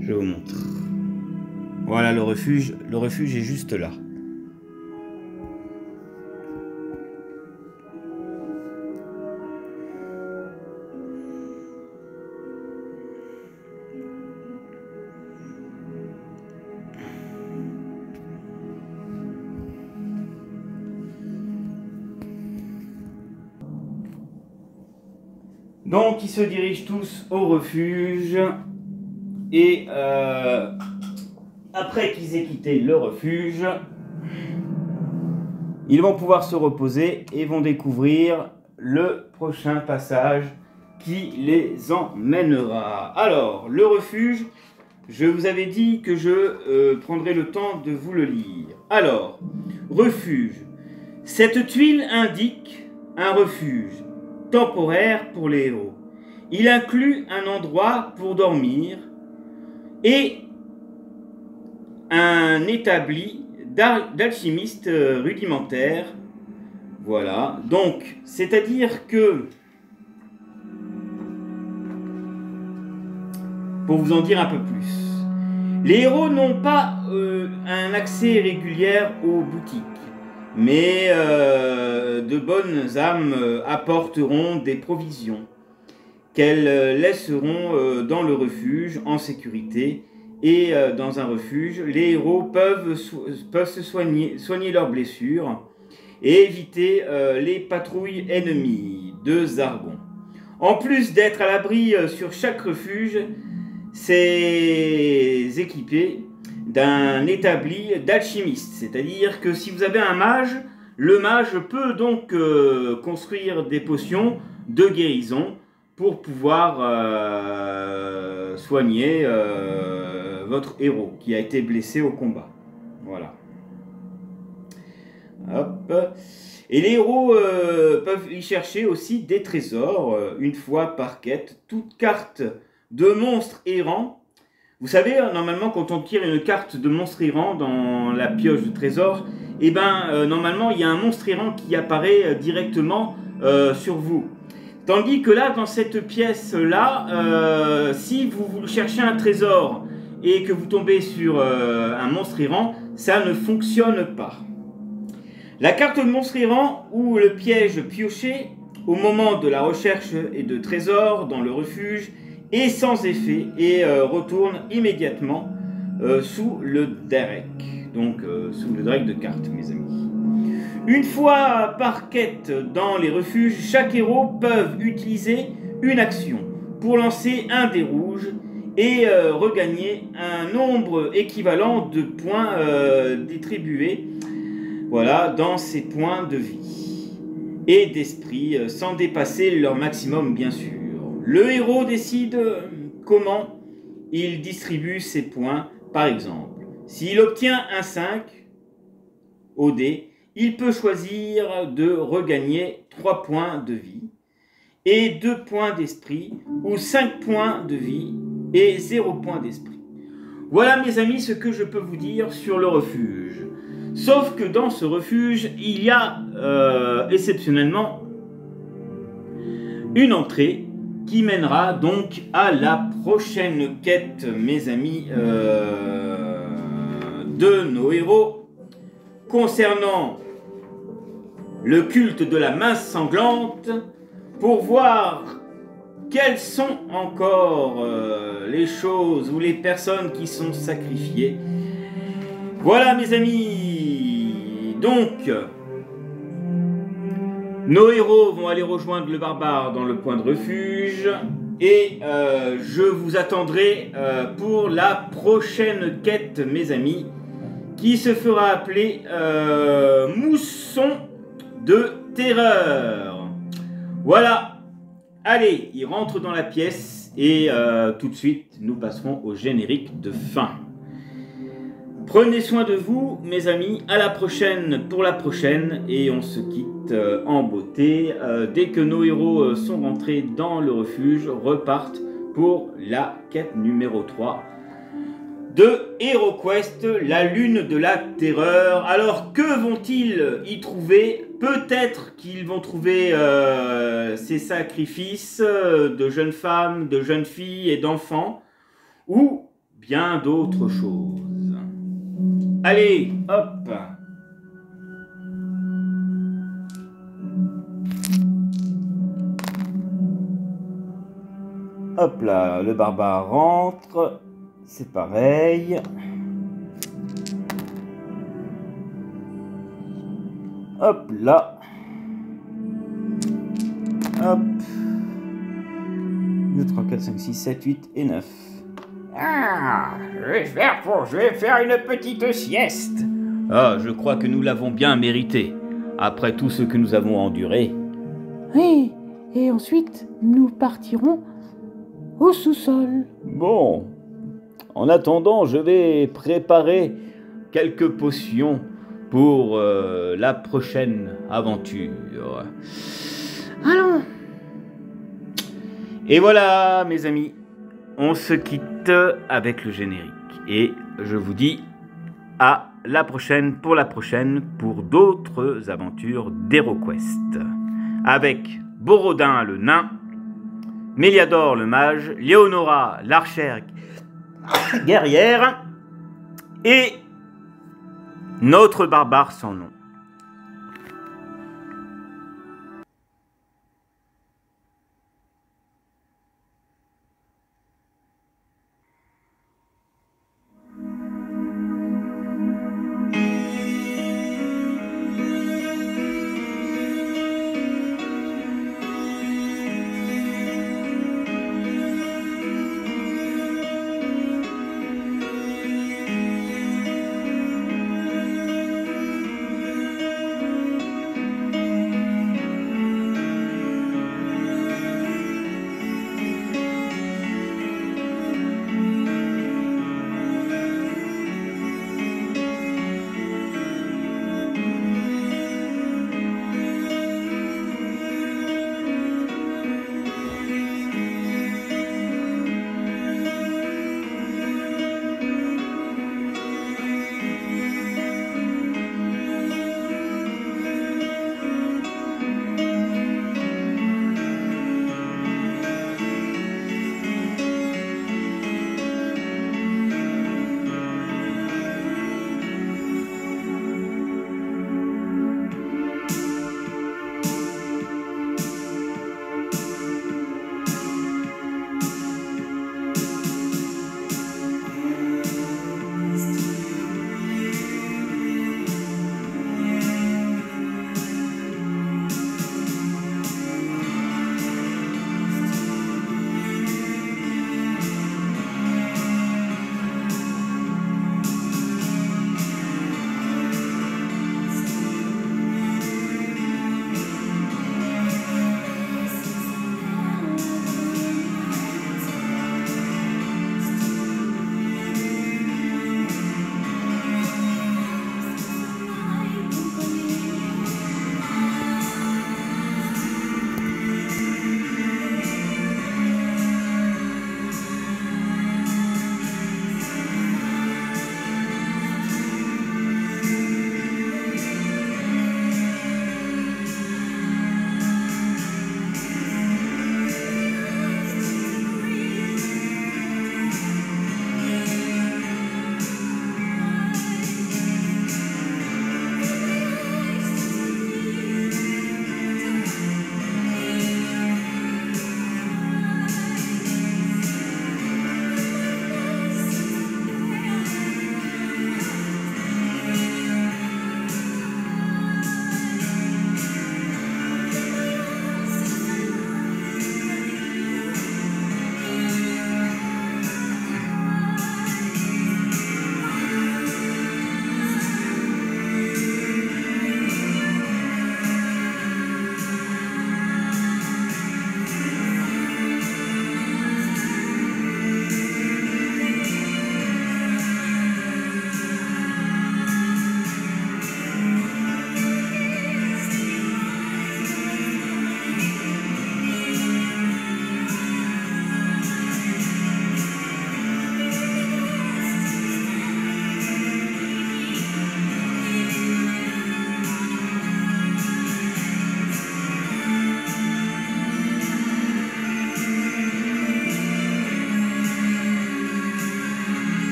Je vous montre. Voilà, le refuge est juste là. Donc, ils se dirigent tous au refuge et après qu'ils aient quitté le refuge, ils vont pouvoir se reposer et vont découvrir le prochain passage qui les emmènera. Alors, le refuge, je vous avais dit que je prendrai le temps de vous le lire. Alors, refuge. Cette tuile indique un refuge temporaire pour les héros. Il inclut un endroit pour dormir et un établi d'alchimistes rudimentaires. Voilà, donc, c'est-à-dire que, pour vous en dire un peu plus, les héros n'ont pas un accès régulier aux boutiques. Mais de bonnes âmes apporteront des provisions qu'elles laisseront dans le refuge en sécurité. Et dans un refuge, les héros peuvent se soigner leurs blessures et éviter les patrouilles ennemies de Zargon. En plus d'être à l'abri sur chaque refuge, c'est équipé d'un établi d'alchimiste, c'est-à-dire que si vous avez un mage, le mage peut donc construire des potions de guérison pour pouvoir soigner votre héros qui a été blessé au combat. Voilà. Hop. Et les héros peuvent y chercher aussi des trésors, une fois par quête, toute carte de monstre errant. Vous savez, normalement, quand on tire une carte de monstre errant dans la pioche de trésor, eh ben, normalement, il y a un monstre errant qui apparaît directement sur vous. Tandis que là, dans cette pièce-là, si vous cherchez un trésor et que vous tombez sur un monstre errant, ça ne fonctionne pas. La carte de monstre errant ou le piège pioché au moment de la recherche et de trésors dans le refuge est sans effet et retourne immédiatement sous le deck. Donc sous le deck de cartes, mes amis. Une fois par quête dans les refuges, chaque héros peut utiliser une action pour lancer un dé rouge et regagner un nombre équivalent de points distribués, voilà, dans ses points de vie et d'esprit, sans dépasser leur maximum bien sûr. Le héros décide comment il distribue ses points. Par exemple, s'il obtient un 5 au dé, il peut choisir de regagner 3 points de vie et 2 points d'esprit, ou 5 points de vie et 0 points d'esprit. Voilà mes amis ce que je peux vous dire sur le refuge. Sauf que dans ce refuge, il y a exceptionnellement une entrée qui mènera donc à la prochaine quête, mes amis, de nos héros, concernant le culte de la main sanglante, pour voir quelles sont encore les choses ou les personnes qui sont sacrifiées. Voilà mes amis, donc nos héros vont aller rejoindre le barbare dans le point de refuge et je vous attendrai pour la prochaine quête, mes amis, qui se fera appeler Mousson de terreur. Voilà, allez, il rentre dans la pièce et tout de suite nous passerons au générique de fin. Prenez soin de vous, mes amis. À la prochaine pour la prochaine. Et on se quitte en beauté. Dès que nos héros sont rentrés dans le refuge, repartent pour la quête numéro 3 de HeroQuest, la lune de la terreur. Alors, que vont-ils y trouver? Peut-être qu'ils vont trouver ces sacrifices de jeunes femmes, de jeunes filles et d'enfants, ou bien d'autres choses. Allez, hop. Hop là, le barbare rentre. C'est pareil. Hop là. Hop. 2, 3, 4, 5, 6, 7, 8 et 9. Ah, je vais faire une petite sieste. Ah, je crois que nous l'avons bien mérité, après tout ce que nous avons enduré. Oui, et ensuite, nous partirons au sous-sol. Bon, en attendant, je vais préparer quelques potions pour la prochaine aventure. Allons. Et voilà, mes amis, on se quitte avec le générique. Et je vous dis à la prochaine pour d'autres aventures d'HeroQuest. Avec Borodin le nain, Méliador le mage, Léonora l'archère guerrière et notre barbare sans nom.